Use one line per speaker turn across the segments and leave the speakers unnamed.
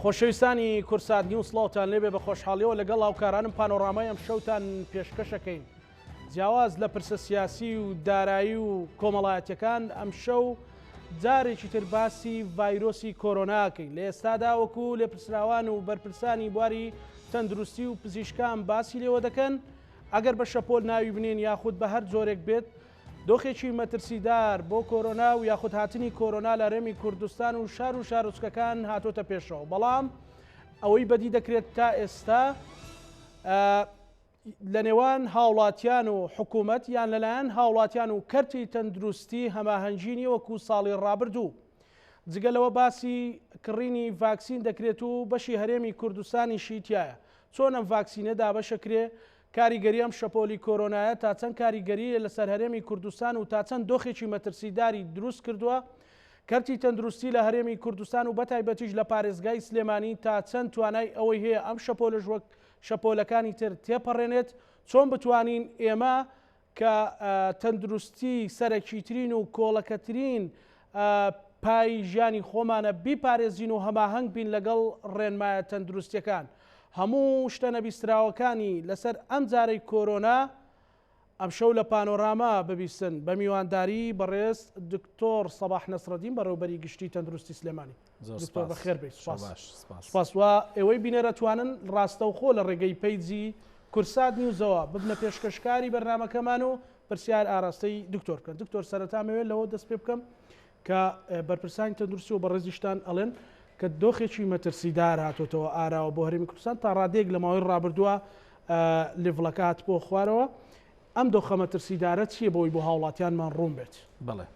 خۆشەویستانی کورسات نیوز سڵاوتان لێبێ بە خۆشحاڵیەوە لەگەڵ هاوکارانم پانۆڕامای ئەم شەوتان پێشکەشەکەین. جیاواز لە پرسە سیاسی و دارایی و کۆمەڵایەتیەکان ئەم شەو جارێکی تر باسی ڤایرۆسی کۆرۆناکەین. لە ئێستادا وەکو لێپرسراوان و بەرپرسانی بواری تەندروستی و پزیشکان باسی لێوە دەکەن ئەگەر بە شەپۆل ناوی بنێن یاخود بە هەر جۆرێک بێت دۆخێکی مەترسیدار بۆ کۆرۆنا و یاخود هاتنی کۆرۆنا لە هەرێمی کوردستان و شار و شارۆچکەکان هاتۆتە پێشەوە. بەڵام ئەوەی بەدی دەکرێت تا ئێستا لە نێوان هاوڵاتیان و حکوومەت یان لەلایەن هاوڵاتیان و کەرتی تەندروستی هەماهەنگینی وەکو ساڵی ڕابردوو. جگەلەوە باسی کڕینی ڤاکسین دەکرێت و بەشی هەرێمی کوردستانی شیتایە. چۆن ئەم ڤاکسینە دابەشەکرێ، کاریگەری ئەم شەپۆلی کۆرۆنایە تا چەند کاریگەری لەسەر هەرێمی کوردستان و تا چەند دۆخێکی مەترسیداری دروست کردووە. کەرتی تەندروستی لە هەرێمی کوردستان و بەتایبەتیش لە پارێزگای سلێمانی تا چەند توانای ئەوەی هەیە ئەم شەپۆلەش وەک شەپۆلەکانی تر تێپەڕێنێت. چۆن بتوانین ئێمە کە تەندروستی سەرەکیترین و کۆڵەکەترین پای ژیانی خۆمانە بیپارێزین و هەماهەنگ بین لەگەڵ ڕێنمایە تەندروستیەکان. هەموو شتە نەبیستراوەکانی لەسەر ئەم جارەی کۆرۆنا ئەم شەو لە پانۆراما ببیستن بە میوانداری بەڕێز دکتۆر سەباح نەسرەدین بەڕێوەبەری گشتی تەندروستی سلێمانی. دکتۆر بەخێر بێت. سوپاس. ئێوەی بینەرەتوانن ڕاستەوخۆ لە ڕێگەی پەیجی کورسات نیوزەوە ببنە پێشکەشکاری بەرنامەکەمان و پرسیار ئاراستەی دکتۆر بکەن. دکتۆر سەرەتا مەوێت لەوە دەست پێ بکەم کە بەرپرسانی تەندروستی و بەڕێزیشتان ئەڵێن کە دۆخێکی مەترسیدار هاتۆتەوە ئاراوە بۆ هەرێمی کوردستان تا ڕادێک لە ماوەی ڕابردووە لێڤڵەکات بۆ خوارەوە. ئەم دۆخە مەترسیدارە چییە بۆی بۆ هاوڵاتیانمان ڕوون بێت؟
بڵێ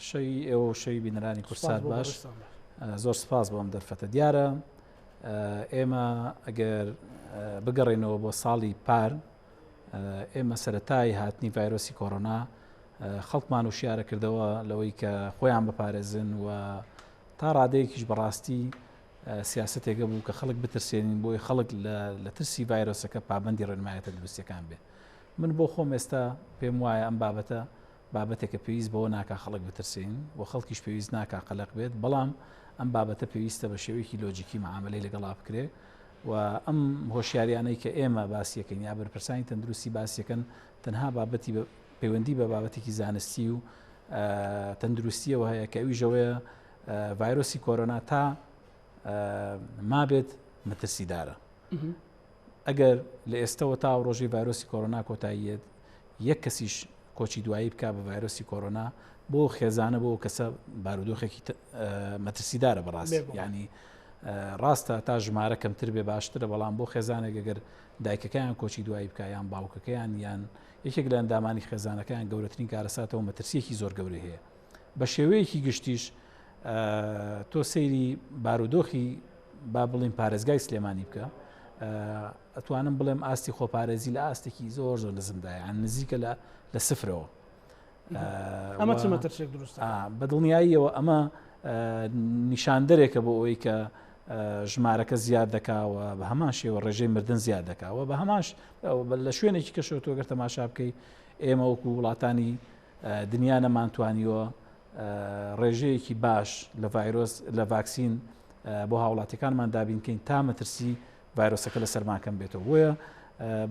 شەی ئێوە شەوی بینەرانی کورسات باش، زۆر سپاس بۆ ئەم دەرفەتە. دیارە ئێمە ئەگەر بگەڕێنەوە بۆ ساڵی پار ئێمە سەرەتای هاتنی ڤایرۆسی کۆرۆنا خەڵکمان وشیارە کردەوە لەوەی کە خۆیان بپارێزن و تا ڕادەیەکیش بەڕاستی سیاستێکە بوو کە خەڵک بترسێنین بۆی خەڵک لە ترسی ڤایرۆسەکە پابەندی ڕێنمایە تەندروستیەکان بێ. من بۆ خۆم ئێستا پێم وایە ئەم بابەتە بابەتێکە پێویست بەوە ناکا خەڵک بترسێن و خەڵکیش پێویست ناکا قەلق بێت، بەڵام ئەم بابەتە پێویستە بە شێوەیەکی لۆجیکی معاملەی لەگەڵا بکرێ و ئەم هۆشیاریانەی کە ئێمە باسیەکەین یا بەرپرسانی تەندروستی باسیەکەن تەنها بابەتی پەیوەندی بە بابەتێکی زانستی و تەندروستیەوە هەیە کە ئەوی ژەوەیە ڤایرۆسی کۆرۆنا تا مابێت مەترسیدارە. ئەگەر لە ئێستەوە تا ڕۆژی ڤایرۆسی کۆرۆنا کۆتاییەت یەک کەسیش کۆچی دوایی بکە بە ڤایرۆسی کۆرۆنا بۆ خێزانە بۆ کەسە بارودۆخێکی مەترسیدارە بەڕاستی. یعنی ڕاستە تا ژمارە کەمتر بێ باشترە، بەڵام بۆ خێزانێک ئەگەر دایکەکەیان کۆچی دوایی بکە یان باوکەکەیان یان یەکێک لە ئەندامانی خێزانەکان گەورەترین کارەساتەوە مەترسیەکی زۆر گەورەی هەیە. بە شێوەیەکی گشتیش تۆ سەیری بارودۆخی با بڵین پارێزگای سلێمانی بکە، ئەتوانم بڵێم ئاستی خۆپارێزی لە ئاستێکی زۆر زۆر نزمدایە، یان نزیکە لە سفرەوە.
ئەمە چ مەترسێک دروستە؟
بەدڵنیاییەوە ئەمە نیشاندەرێکە بۆ ئەوەی کە ژمارەکە زیاد دەکاوە، بە هەمان شێوە ڕێژەی مردن زیاد دەکاوە، بە هەماش لە شوێنێکی کەشەوە تۆ گەر تەماشا بکەی ئێمە وەکو وڵاتانی دنیا نەمانتوانیوە ڕێژەیەکی باش لە ڤایرۆس لە ڤاکسین بۆ هاوڵاتیەکانمان دابینکەین تا مەترسی ڤایرۆسەکە لە سەرماکەم بێتەوە. بۆیە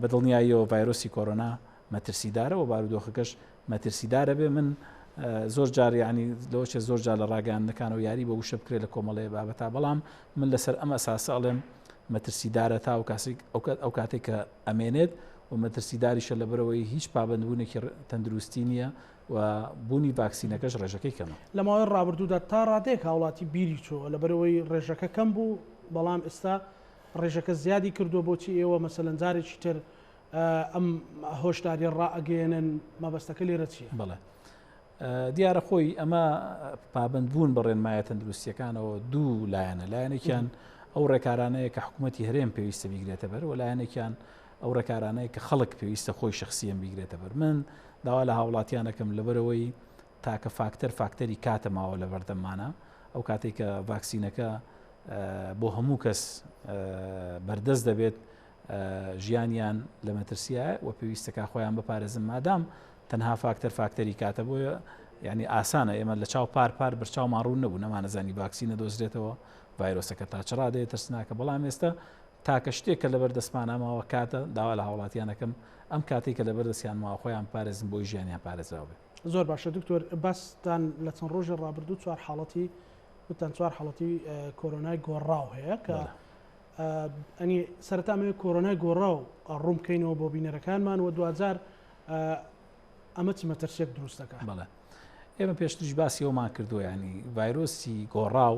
بەدڵنیاییەوە ڤایرۆسی کۆرۆنا مەترسیدارە و بارودۆخەکەش مەترسیدارە بێ. من زۆر جار ینی لەوەچێ زۆر جار لە ڕاگەاندنەکانەوە یاری بە وشە بکرێت لە کۆمەڵەیە بابەتا، بەڵام من لەسەر ئەم ئەساسە ئەڵێم مەترسیدارە تا ئەو کاتێک کە ئەمێنێت و مەترسیداریشە لەبەرەوەی هیچ پابندبوونێکی تەندروستی نییە و بوونی ڤاکسینەکەش ڕێژەکەی کەمە.
لە ماوەی ڕابردوودا تا ڕادێک هاوڵاتی بیری چۆ لەبەرەوەی ڕێژەکە کەم بوو، بەڵام ئێستا ڕێژەکە زیادی کردووە. بۆچی ئێوە مەسەلەن جارێکی تر ئەم هۆشداری ڕائگەێنن مەبەستەکە لێرە چییە؟
بڵێ دیارە خۆی ئەمە پابندبوون بە ڕێنمایە تەندروستیەکانەوە دوو لایەنە. لایەنێکیان ئەو ڕێکارانەیە کە حکوومەتی هەرێم پێویستە بیگرێتە بەر، و لایەنێکیان ئەو ڕێکارانەیە کە خەڵک پێویستە خۆی شخصیان بیگرێتە بەر. من داوا لە هاوڵاتیانەکەم لەبەرەوەی تاکە فاکتەری کاتە ماوە لە بەردەمانە، ئەو کاتێک کە ڤاکسینەکە بۆ هەموو کەس بەردەست دەبێت ژیانیان لە مەترسیە و پێویستەکە خۆیان بپارێزن، مادام تەنها فاکتەری کاتە بۆیە یعنی ئاسانە ئێمە لە چاو پار برچاو ماڕوو نەبوو، نەمانەزانی ڤاکسینە دۆزرێتەوە ڤایرۆسەکە تا چڕادێت ترسناکە بەڵام ئێستا تاکە شتێکە لەبەر دەستمانەماوە کاتە داوا لە هاوڵاتیانەکەم ئەم کاتێککە لەبەر دەستیان ماوە خۆیان پارێزم بۆی ژیانیان پارێزراوە بێت.
زۆر باشە دکتۆر باستان لە چەند ڕۆژی ڕابردوو چوار حاڵەتی وتان چوار حاڵەتی کۆرۆنای گۆڕاو هەیە کە ئەنی سەرەتامەوێ کۆرۆنای گۆڕاو ڕوومکەینەوە بۆ بینەرەکانمان و دوجار ئەمە چی مەترسێک دروستەکە.
بەڵێ ئێمە پێشتریش باسی ئەومان کردو ینی ڤایرۆسی گۆڕاو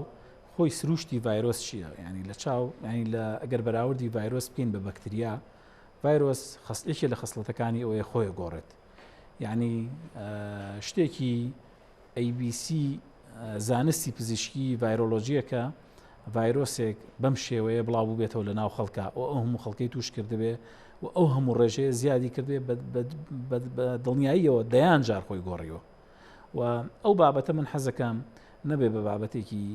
خۆی سروشتی ڤایرۆس چییە؟ ینی لە چاو ینی لە ئەگەر بەراوردی ڤایرۆس بکەین بە بەکتریا ڤایرۆس خەسڵێکی لە خەسڵەتەکانی ئەوەیە خۆی گۆڕێت. یعنی شتێکی ABC زانستی پزیشکی ڤایرۆلۆژیەکە ڤایرۆسێک بەم شێوەیە بڵاو بوو بێتەوە لە ناو خەڵکە و ئەو هەموو خەڵکەی توش کردبێ و ئەو هەموو ڕێژەیە زیادی کردێ بە دڵنیاییەوە دەیان جار خۆی گۆڕیەوە و ئەو بابەتە من حەزەکەم نەبێ بە بابەتێکی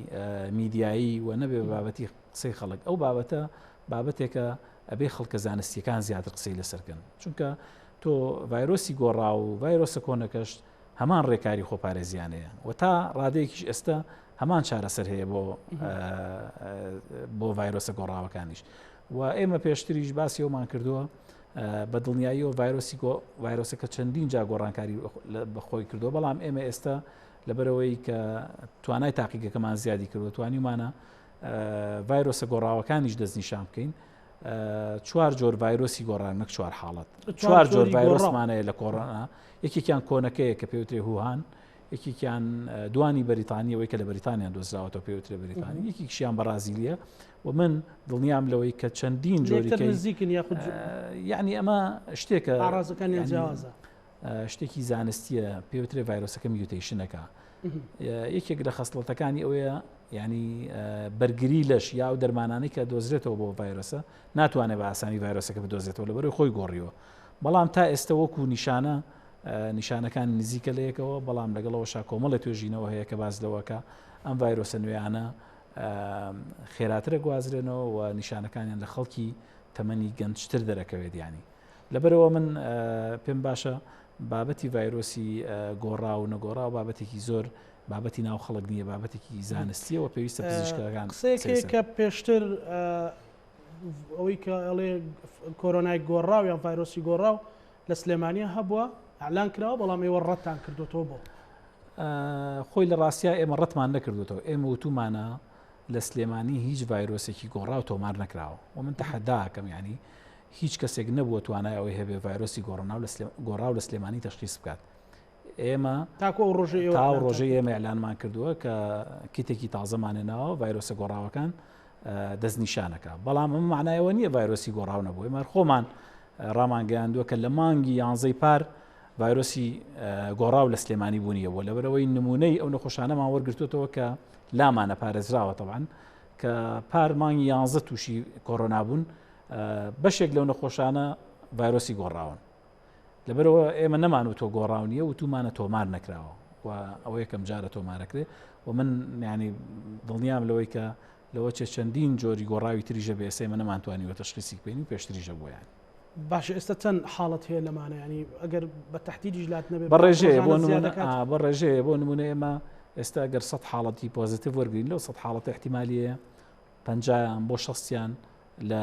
میدیایی و نەبێ بە بابەتی قسەی خەڵک ئەو بابەتە بابەتێکە ئەبێ خەڵکە زانستیەکان زیاتر قسەی لەسەرکەن چونکە تۆ ڤایرۆسی گۆڕا و ڤایرۆسە کۆنەکەش هەمان ڕێکاری خۆپارێزیانەیە و تا ڕادەیەکیش ئێستا هەمان چارەسەر هەیە بۆ ڤایرۆسە گۆڕاوەکانیش و ئێمە پێشتریش باسی ئەومان کردووە بە دڵنیاییەوە ڤایرۆسەکە چەندین جا گۆڕانکاری بەخۆی کردووە بەڵام ئێمە ئێستا لەبەرەوەی کە توانای تاقیگەکەمان زیادی کردووە توانیمانە ڤایرۆسە گۆڕاوەکانیش دەستنیشان بکەین چوار جۆر ڤایرۆسی گۆڕان نەک چوار حاڵەت چوار جۆر ڤایرۆسمانەیە لە کۆڕۆنا یەکێکیان کۆنەکەیە کە پێوترێ هوهان یەکێکیان دوانی بەریتانیەوەی کە لە بەریتانیان دۆزراوەتەوە پێوترێ بەریتانی یەکێکیشیان بەرازیلیە و من دڵنیام لەوەی کە چەندین
جۆریکەی
یعنی ئەمە شتێکە
ئاڕازەکانی جیازە
شتێکی زانستیە پێوترێ ڤایرۆسەکە میوتیشنەکە یەکێک لە خەسڵەتەکانی ئەوەیە ینی بەرگری لەش یا و دەرمانانی کە دۆزرێتەوە بۆ ڤایرۆسە ناتوانێت بە ئاسانی ڤایرۆسەکە بدۆزێتەوە لەبەرەوەی خۆی گۆڕیەوە بەڵام تا ئێستا وەکو نیشانەکان نزیکە لەیەکەوە بەڵام لەگەڵەوەشا کۆمەڵە توێژینەوە هەیە کە باز لەوەکە ئەم ڤایرۆسە نوێیانە خێراترە گوازرێنەوە و نیشانەکانیان لە خەڵکی تەمەنی گەنجتر دەرەکەوێت ینی لەبەرەوە من پێم باشە بابەتی ڤایرۆسی گۆڕا و نەگۆڕا و بابەتێکی زۆر بابەتی ناو خەڵک نییە بابەتێکی زانستیەوە پێویستە پزیشکەکان
قسەیەک کە پێشتر ئەوەی کە ئەڵێ کۆرۆنای گۆڕاو یان ڤایرۆسی گۆڕاو لە سلێمانیە هەبووە ئەعلان کراوە بەڵام ئێوە ڕەتان کردوتەوە بۆ
خۆی لە ڕاستیا ئێمە ڕەتمان نەکردوتەوە ئێمە وتومانە لە سلێمانی هیچ ڤایرۆسێکی گۆڕا و تۆمار نەکراوە و من تەحەداکەم ینی هیچ کەسێک نەبووە توانای ئەوەی هەبێ ڤایرۆسی گۆڕا و لە سلێمانی تەشخیص بکات ئێمە
تاکو
ڕۆژەی ئێمە ئەعلانمان کردووە کە کیتێکی تازەمانێناوە ڤایرۆسە گۆڕاوەکان دەستنیشانەکە بەڵام ئەم معنایەوە نییە ڤایرۆسی گۆڕاو نەبوو ئێمە خۆمان ڕامانگەیاندووە کە لە مانگی 11 پار ڤایرۆسی گۆڕاو لە سلێمانی بوونیەوە لەبەرەوەی نمونەی ئەو نەخۆشانەمان وەرگرتوێتەوە کە لامانە پارێزراوە تەبعاً کە پار مانگی 11 تووشی کۆرۆنا بوون بەشێک لەو نەخۆشانە ڤایرۆسی گۆڕاون لەبەرەوە ئێمە نەمانوتۆ گۆڕاو نییە و تومانە تۆمار نەکراوە و ئەوە یەکەم جارە تۆمارەکرێ و من ینی دڵنیام لەوەی کە لەوە چەندین جۆری گۆڕاوی تریژە بێ ئێمە نەمانتوانیوە تەشخیصی بکەین و پێشتریژە بۆیان
باشە ئێستا چەند حاڵەت هەیە لەمانە ینی ئەگەر بە تەحدیدیش لات نەبێت
بە ڕێژەیە بۆ نمونە ئێمە ئێستا گەر 100 حاڵەتی پۆزیتیڤ وەرگین لەو 100 حاڵەت احتیمالیە 50 بۆ 60یان لە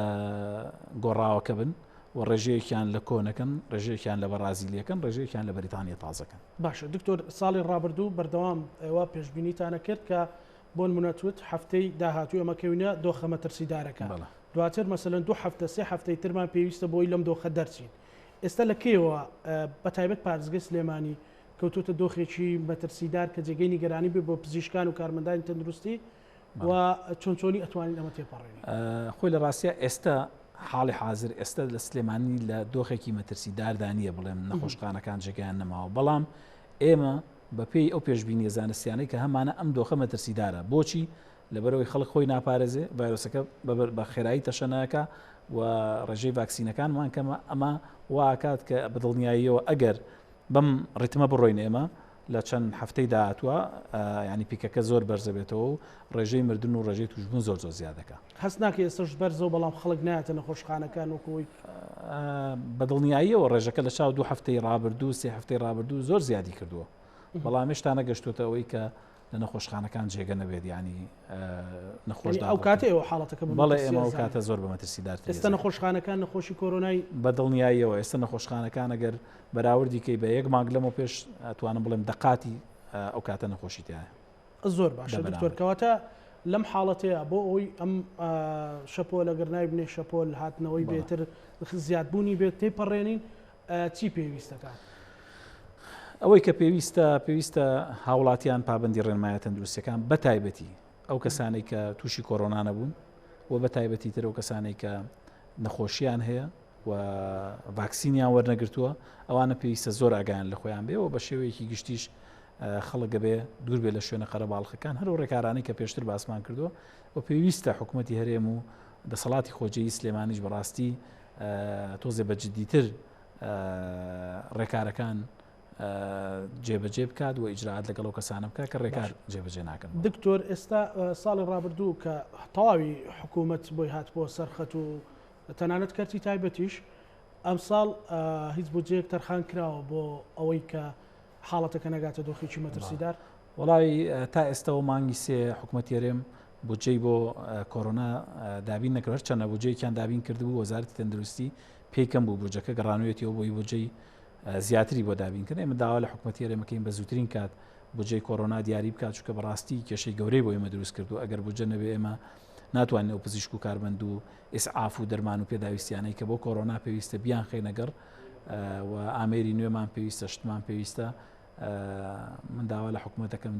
گۆڕاوەکە بن و ڕێژەیەکیان لە کۆنەکەن ڕێژەیەکیان لە بەرازیلیەکەن ڕێژەیەکیان لە بەریتانیا تازەکەن.
باشە دکتۆر ساڵی ڕابردوو بەردەوام ئێوە پێشبینیتانە کرد کە بۆ نمونەتوت هەفتەی داهاتوو ئەمەکەوینە دۆخە مەترسیدارەکە دواتر مەسەلەن 2 هەفتە 3 هەفتەی ترمان پێویستە بۆی لەم دۆخە دەرچین ئێستا لە کێوە بە تایبەت پارێزگای سلێمانی کەوتوتە دۆخێکی مەترسیدار کە جێگەی نیگەرانی بێ بۆ پزیشکان و کارمەندانی تەندروستی و چۆنچۆنی ئەتوانین ئەمە تێپەڕێنین
خۆی لە ڕاستیە ئێستا حاڵی حاضر ئێستا لە سلێمانی لە دۆخێکی مەترسیداردانیە بڵێم نەخۆشخانەکان جێگەیان نەماوە بەڵام ئێمە بەپێی ئەو پێشبینی زانستیانەی کە هەمانە ئەم دۆخە مەترسیدارە بۆچی لەبەرەوەی خەڵک خۆی ناپارێزێ ڤایرۆسەکە بە خێرایی تەشەناکە و ڕێژەی ڤاکسینەکانمان کەمە ئەمە واکات کە بەدڵنیاییەوە ئەگەر بەم ڕیتمە بڕۆین ئێمە لە چەند هەفتەی داهاتوە ینی پیکەکە زۆر بەرزە بێتەوە و ڕێژەی مردن و ڕێژەی توشبوون زۆر زیادەکە
هەست ناکە ئێستش بەرزەوە بەڵام خەڵک نایەتە نەخۆشخانەکان وەکەوەی
بەدڵنیاییەوە ڕێژەکە لە چاو 2 هەفتەی ڕابردوو 3 هەفتەی ڕابردوو زۆر زیادی کردووە بەڵام هێشتا نەگەشتوتە ئەوەی کە لە نەخۆشخانەکان جێگە نەبێت ینی نەخۆش
ئەو کاتێەوە حاڵەتەکە
بەڵێ ئێمە ئەو کاتە زۆر بە مەترسیدار
ئێستا نەخۆشخانەکان نەخۆشی کۆرۆنای
بەدڵنیاییەوە ئێستا نەخۆشخانەکان ئەگەر بەراوردی کەی بە یەک مانگ لەمە پێش ئەتوانم بڵێم دەقاتی ئەو کاتە نەخۆشی تایە
زۆر باشە دکتۆر کەواتە لەم حاڵەتەیە بۆ ئەوی ئەم شەپۆل ئەگەر نایبنێ شەپۆل هاتنەوەی بێتر زیادبوونی بێت تێپەڕێنین چی پێویستەکە؟
ئەوەی کە پێویستە هاوڵاتیان پابندی ڕێنمایە تەندروستیەکان بە تایبەتی ئەو کەسانەی کە تووشی کۆڕۆنا نەبوون و بە تایبەتی تر ئەو کەسانەی کە نەخۆشییان هەیە و ڤاکسینیان وەرنەگرتووە ئەوانە پێویستە زۆر ئاگایان لە خۆیان بێ و بە شێوەیەکی گشتیش خەڵک گەبێ دوور بێ لە شوێنە قەرەباڵغەکان هەرو ڕێکارانەی کە پێشتر باسمان کردووە و پێویستە حکوومەتی هەرێم و دەسەڵاتی خۆجێی سلێمانیش بەڕاستی تۆزێ بە جددیتر ڕێکارەکان جێبەجێ بکات و ئیجرعات لەگەڵ کەسانە بکات کە ڕێکار جێبەجێ ناکەن.
دکتۆر ئێستا ساڵی ڕابردوو کە تەواوی حکوومەت بۆی هات بۆ سەرخەت و تەنانەت کەرتی تایبەتیش ئەم ساڵ هیچ بودجەیەک تەرخان کراوە بۆ ئەوەی کە حاڵەتەکە نەگاتە دۆخێکی مەترسیدار.
وڵی تا ئێستاەوە مانگی سێ حکوومەتی هەرێم بودجەی بۆ کۆرۆنا دابین نەکرد چەندە بودجەیەکیان دابین کردبوو وەزارەتی تەندروستی پێکەم بوو بودجەکە گەڕانوێتیەوە بۆی بودجەی زیاتری بۆ دابینکردن ئێمە داوا لە حکوومەتی هەرێمەکەین بە زووترین کات بودجەی کۆرۆنا دیاری بکات چونکە بەڕاستی کێشەی گەورەی بۆ ئێمە دروست کردو ئەگەر بودجە نەبێ ئێمە ناتوانین ئەو پزیشک و کارمەند و ئیسعاف و دەرمان و پێداویستیانەی کە بۆ کۆرۆنا پێویستە بیان خێنەگەڕ و ئامێری نوێمان پێویستە شتمان پێویستە من داوا لە حکوومەتەکەم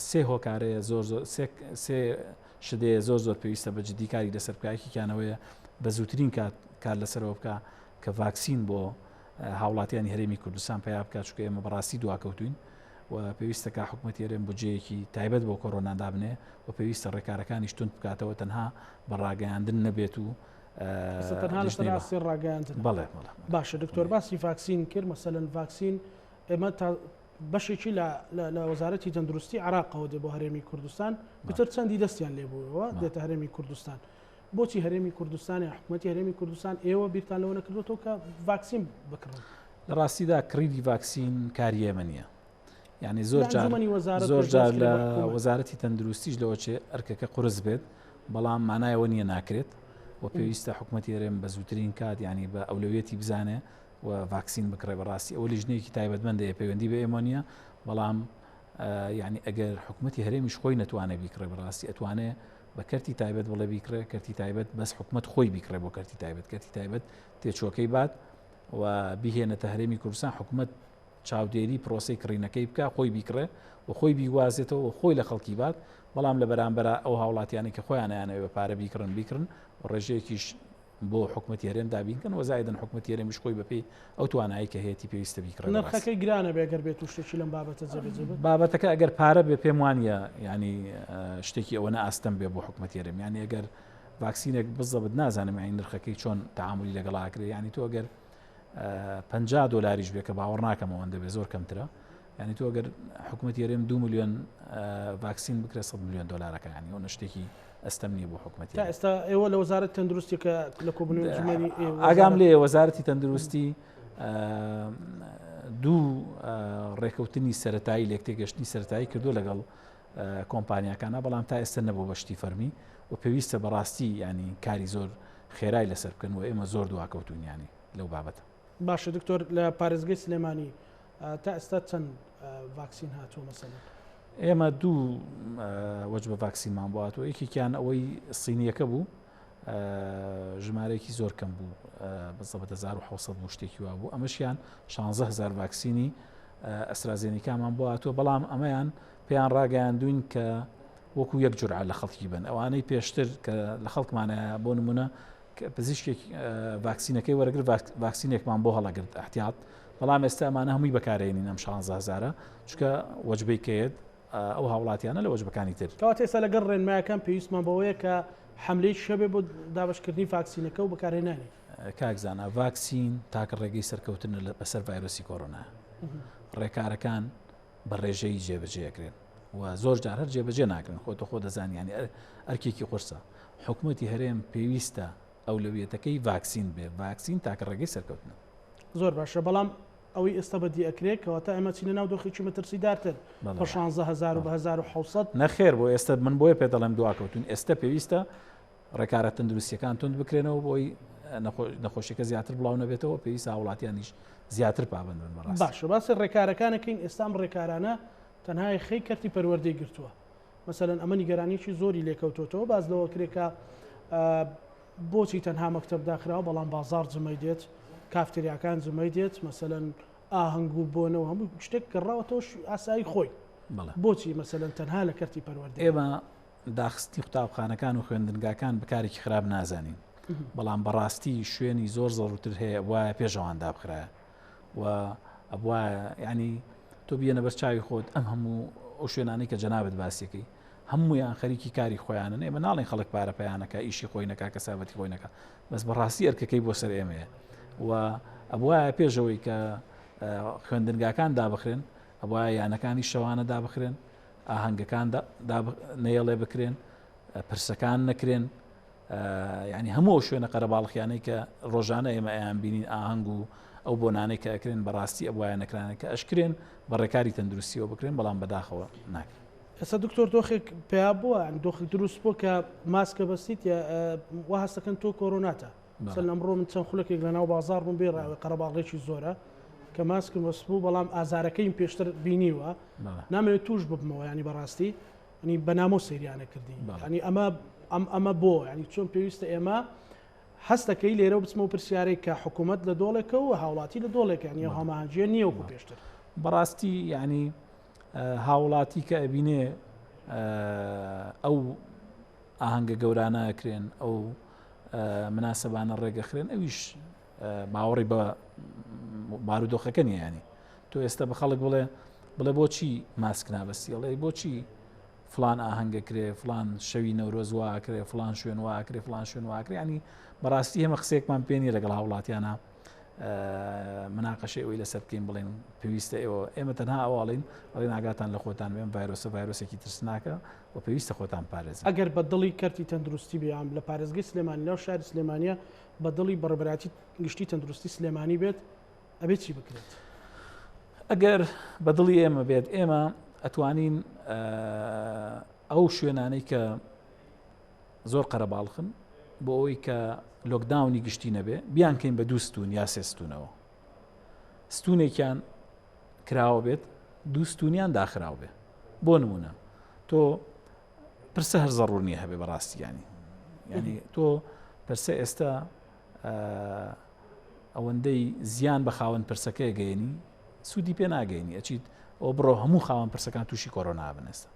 سێ هۆکارەیە سێ شدەیە زۆر پێویستە بە جددیکاری لەسەرکایکیانەوەیە بە زووترین کار لەسەرەوە بکە کە ڤاکسین بۆ هاوڵاتیانی هەرێمی کوردستان پیا بکات چونکە ئێمە بەڕاستی دواکەوتوین و پێویستەکە حکوومەتی هەرێم بودجەیەکی تایبەت بۆ کۆرۆنادا بنێ و پێویستە ڕێکارەکانی شتون بکاتەوە تەنها بە ڕاگەیاندن نەبێت و
بەڵێ باشە دکتۆر باسی ڤاکسین کرد مەسەلەن ڤاکسین ئێمە تا بەشێکی لە وەزارەتی تەندروستی عراقەوە دێ بۆ هەرێمی کوردستان بتر چەندی دەستیان لێبووەوە دێتە هەرێمی کوردستان بۆچی هەرێمی کوردستانی حکوومەتی هەرێمی کوردستان ئێوە بیرتان لەوە نەکردوەوە کە ڤاکسین بکڕن؟
لە ڕاستیدا کڕیدی ڤاکسین کاری ئێمە نییە یعنی زۆر جار لە وەزارەتی تەندروستیش لەوە چێ ئەرکەکە قورس بێت بەڵام مانایەوە نییە ناکرێت و پێویستە حکوومەتی هەرێم بە زووترین کات ینی بە ئەولەویەتی بزانێ و ڤاکسین بکڕێ بەڕاستی ئەوە لیژنەیەکی تایبەتمەندە پەیوەندی بە ئێمە نیە بەڵام ینی ئەگەر حکوومەتی هەرێمیش خۆی نەتوانێت بیکڕێ بەڕاستی ئەتوانێ بە کەرتی تایبەت بڵێ بیکڕێ کەرتی تایبەت بەس حکوومەت خۆی بیکڕێ بۆ کەرتی تایبەت تێچۆکەی بات و بیهێنێتە هەرێمی کوردستان حکوومەت چاودێری پرۆسی کڕینەکەی بکە خۆی بیکڕێ و خۆی بیوازێتەوە و خۆی لە خەڵکی بات بەڵام لە بەرامبەر ئەو هاوڵاتیانی کە خۆیان یانەوە پارە بیکڕن ڕێژەیەکیش بۆ حکوومەتی هەرێم دابینکەن و زایدن حکوومەتی هەرێمیش خۆی بەپێی ئەو توانایی کە هەیەی پێویستە بیکڕن.
نرخەکەی گرانە بێگەر بێت و شتێکی لەم بابەتە جەبێجێ
بابەتەکە ئەگەر پارە بێ پێم وانە ینی شتێکی ئەوە ئاستەم بێ بۆ حکوومەتی هەرێم یانی ئەگەر ڤاکسینێک بزەبت نازانم یانی نرخەکەی چۆن تعاملی لەگەڵاکرێ ینی تۆ ئەگەر $50 بێ کە باوەڕ ناکەم ئەوەندە بێ زۆر کەمترە ینی تۆ ئەگەر حکوومەتی هەرێم 2 ملیۆن ڤاکسین بکرێت $100 ملیۆن ینی ئەو شتێکی ئەستەم نیە بۆ حکوومەتی.
تا ئێستا ئێوە لە وەزارەتی تەندروستی کە لە کۆبوونەوەی
ئاگام لێ وەزارەتی تەندروستی دوو ڕێکەوتنی سەرەتایی لێکتێگەشتنی سەرەتایی کردو لەگەڵ کۆمپانیاکانە بەڵام تا ئێستا نەبوو بەشتی فەرمی و پێویستە بەڕاستی ینی کاری زۆر خێرای لەسەر بکەن و ئێمە زۆر دواکەوتون ینی لەو بابەتە.
باشە دکتۆر لە پارێزگای سلێمانی تا ئێستا چەند ڤاکسین هاتووە مەسەلەن؟
ئێمە دوو وەجبە ڤاکسینمان بۆ هاتووە یەکێکیان ئەوەی سینیەکە بوو ژمارەیەکی زۆر کەم بوو بەزەبەت 1700 بوو شتێکی وا بوو ئەمەشیان 16,000 ڤاکسینی ئەسترازێنیکامان بۆ هاتووە بەڵام ئەمەیان پێیان ڕاگەیاندوین کە وەکو یەک جورعە لە خەڵکی بن ئەوانەی پێشتر کە لە خەڵکمانە بۆ نمونە پزیشکێک ڤاکسینەکەی وەرەگرت ڤاکسینێکمان بۆ هەڵەگرت احتیاط بەڵام ئێستا ئەمانە هەمووی بەکارێنین ئەم 16,000 چکە وەجبەی کێت ئەو هاوڵاتیانە لە وەجبەکانی تر
کەواتە ئێستا لەگەڵ ڕێنمایەکان پێویستمان بەوەیە کە حملەی شەبێ بۆ دابشکردنی ڤاکسینەکە و بەکارهێنانی
کاکزانە ڤاکسین تاکە ڕێگەی سەرکەوتن بەسەر ڤایرۆسی کۆرۆنا ڕێکارەکان بە ڕێژەی جێبەجێەکرێن و زۆر جار هەر جێبەجێ ناکرن خۆتە خۆ دەزانیانی ئەرکێکی قورسە حکوومەتی هەرێم پێویستە ئەولەویەتەکەی ڤاکسین بێ ڤاکسین تاکە ڕێگەی سەرکەوتنە.
زۆر باشە بەڵام ئەوەی ئێستا بەدی ئەکرێت کەواتە ئەمە چینە ناو دۆخێکی مەترسیدارتر بە 16,000 بە 1600
نەخێر بۆ ئێستا من بۆیە پێ دەڵێم دواکەوتون ئێستا پێویستە ڕێکارە تەندروستیەکان تند بکرێنەوە بۆی نەخۆشیەکە زیاتر بڵاو نەبێتەوە پێویستە وڵاتیانیش زیاتر پابند بن بەڕاست.
باشە باسی ڕێکارەکانەکەین ئێستام ڕێکارانە تەنها خەی کەرتی پەروەردەی گرتووە مەسەلەن ئەمە نیگەرانیی زۆری لێکەوتۆتەوە باز لەوە کرێکە بۆچی تەنها مەکتەب داخراوە بەڵام بازار جمەی دێت کافتریاکان جمەی دێت مەسەلەن ئاهەنگ و بۆنەوە هەموو شتێک کڕاوەتەوە ئاسایی خۆی بۆچی مەسەلەن تەنها لە کەرتی پەروەردەی
ئێمە داخستی قوتابخانەکان و خوێندنگاکان بکارێکی خراپ نازانین بەڵام بەڕاستی شوێنی زۆر زۆرتر هەیە وایە پێشەوان دابخرایە و ئەوە ینی تۆ بیەنە بەرچاوی خۆت ئەم هەموو ئەو شوێنانەی کە جەنابەت باسیەکەی هەمویان خەریکی کاری خۆیانن ئێمە ناڵێن خەڵک پارە پەیانەکە ئیشی خۆی نەکا کەسابەتی خۆی نەکە بەس بەڕاستی ئەرکەکەی بۆ سەر ئێمەیە و ئەوە پێشەوەی کە خوێندنگاکان دابخرێن ئەوە یانەکانی شەوانە دابخرێن ئاهەنگەکان نەیەڵێ بکرێن پرسەکان نەکرێن ینی هەموو شوێنە قەرەباڵخیانەی کە ڕۆژانە ئێمە ئەیان بینین ئاهەنگ و ئەو بۆنانەی کە ئەکرێن بەڕاستی ئەوە نەکرانەکە ئەشکرێن بە ڕێکاری تەندروستیەوە بکرێن بەڵام بەداخەوە ناکرێن.
ئێستا دکتۆر دۆخێک پێیا بووە دۆخی دروست بووە کە ماسکە بەستیت وا هەستەکەن تۆ کۆرۆناتە سەل ئەمڕۆ من چەند خولەکێک لە ناو بازار بووم بێڕاوی قەرەباڵغێکی زۆرە کە ماسکم بەست بوو بەڵام ئازارەکەیم پێشتر بینیوە نامەوێت توش ببمەوە ینی بەڕاستی ینی بەنامۆ سەیریانە کردی ینی ئەمە بۆ ینی چۆن پێویستە ئێمە هەستەکەی لێرە بچمە و پرسیارێک کە حکوومەت لە دۆڵێکە و هاوڵاتی لە دۆڵێک ینی هەماهەنگیە نییە و پێشتر
بەڕاستی ینی هاوڵاتی کە ئەبینێ ئەو ئاهەنگە گەورانە ئەکرێن ئەو مناسەبانە ڕێگەخرێن ئەویش باوەڕی بە بارودۆخەکە نیە ینی تۆ ئێستا بە خەڵک بڵێ بۆچی ماسک نابەستی ئەڵێ بۆچی فلان ئاهەنگە کرێ فلان شەوی نەورۆز واکرێ فلان شوێن واکرێ فلان شوێن واکرێ ینی بەڕاستی هەمە قسێکمان پێنی لەگەڵ هاوڵاتیانە مناقەشەی ئەوی لەسەر بکەین بڵێن پێویستە ئێمە تەنها ئەوڵین ئەڵێن ئاگاتان لە خۆتان بێن ڤایرۆسێکی ترسناکە و پێویستە خۆتان پارێزن.
ئەگەر بە دڵی کەرتی تەندروستی بیان لە پارێزگای سلێمانی لەو شاری سلێمانیە بە دڵی بەڕێبەراتی گشتی تەندروستی سلێمانی بێت ئەبێت چی بکرێت؟
ئەگەر بە دڵی ئێمە بێت ئێمە ئەتوانین ئەو شوێنانەی کە زۆر قەرەباڵخن بۆ ئەوەی کە لۆکداونی گشتی نەبێ بیانکەین بە دوو ستون یا سێ ستونەوە ستونێکیان کراوە بێت دوو ستونیان داخراو بێ بۆ نمونە تۆ پرسە هەر زەڕوور نییە هەبێ بەڕاستیانی ینی تۆ پرسە ئێستا ئەوەندەی زیان بە خاوەن پرسەکەی گەیەنی سوودی پێ ناگەینی ئەچیت ئەو بڕۆ هەموو خاوەن پرسەکان تووشی کۆرۆنا بن ئێستا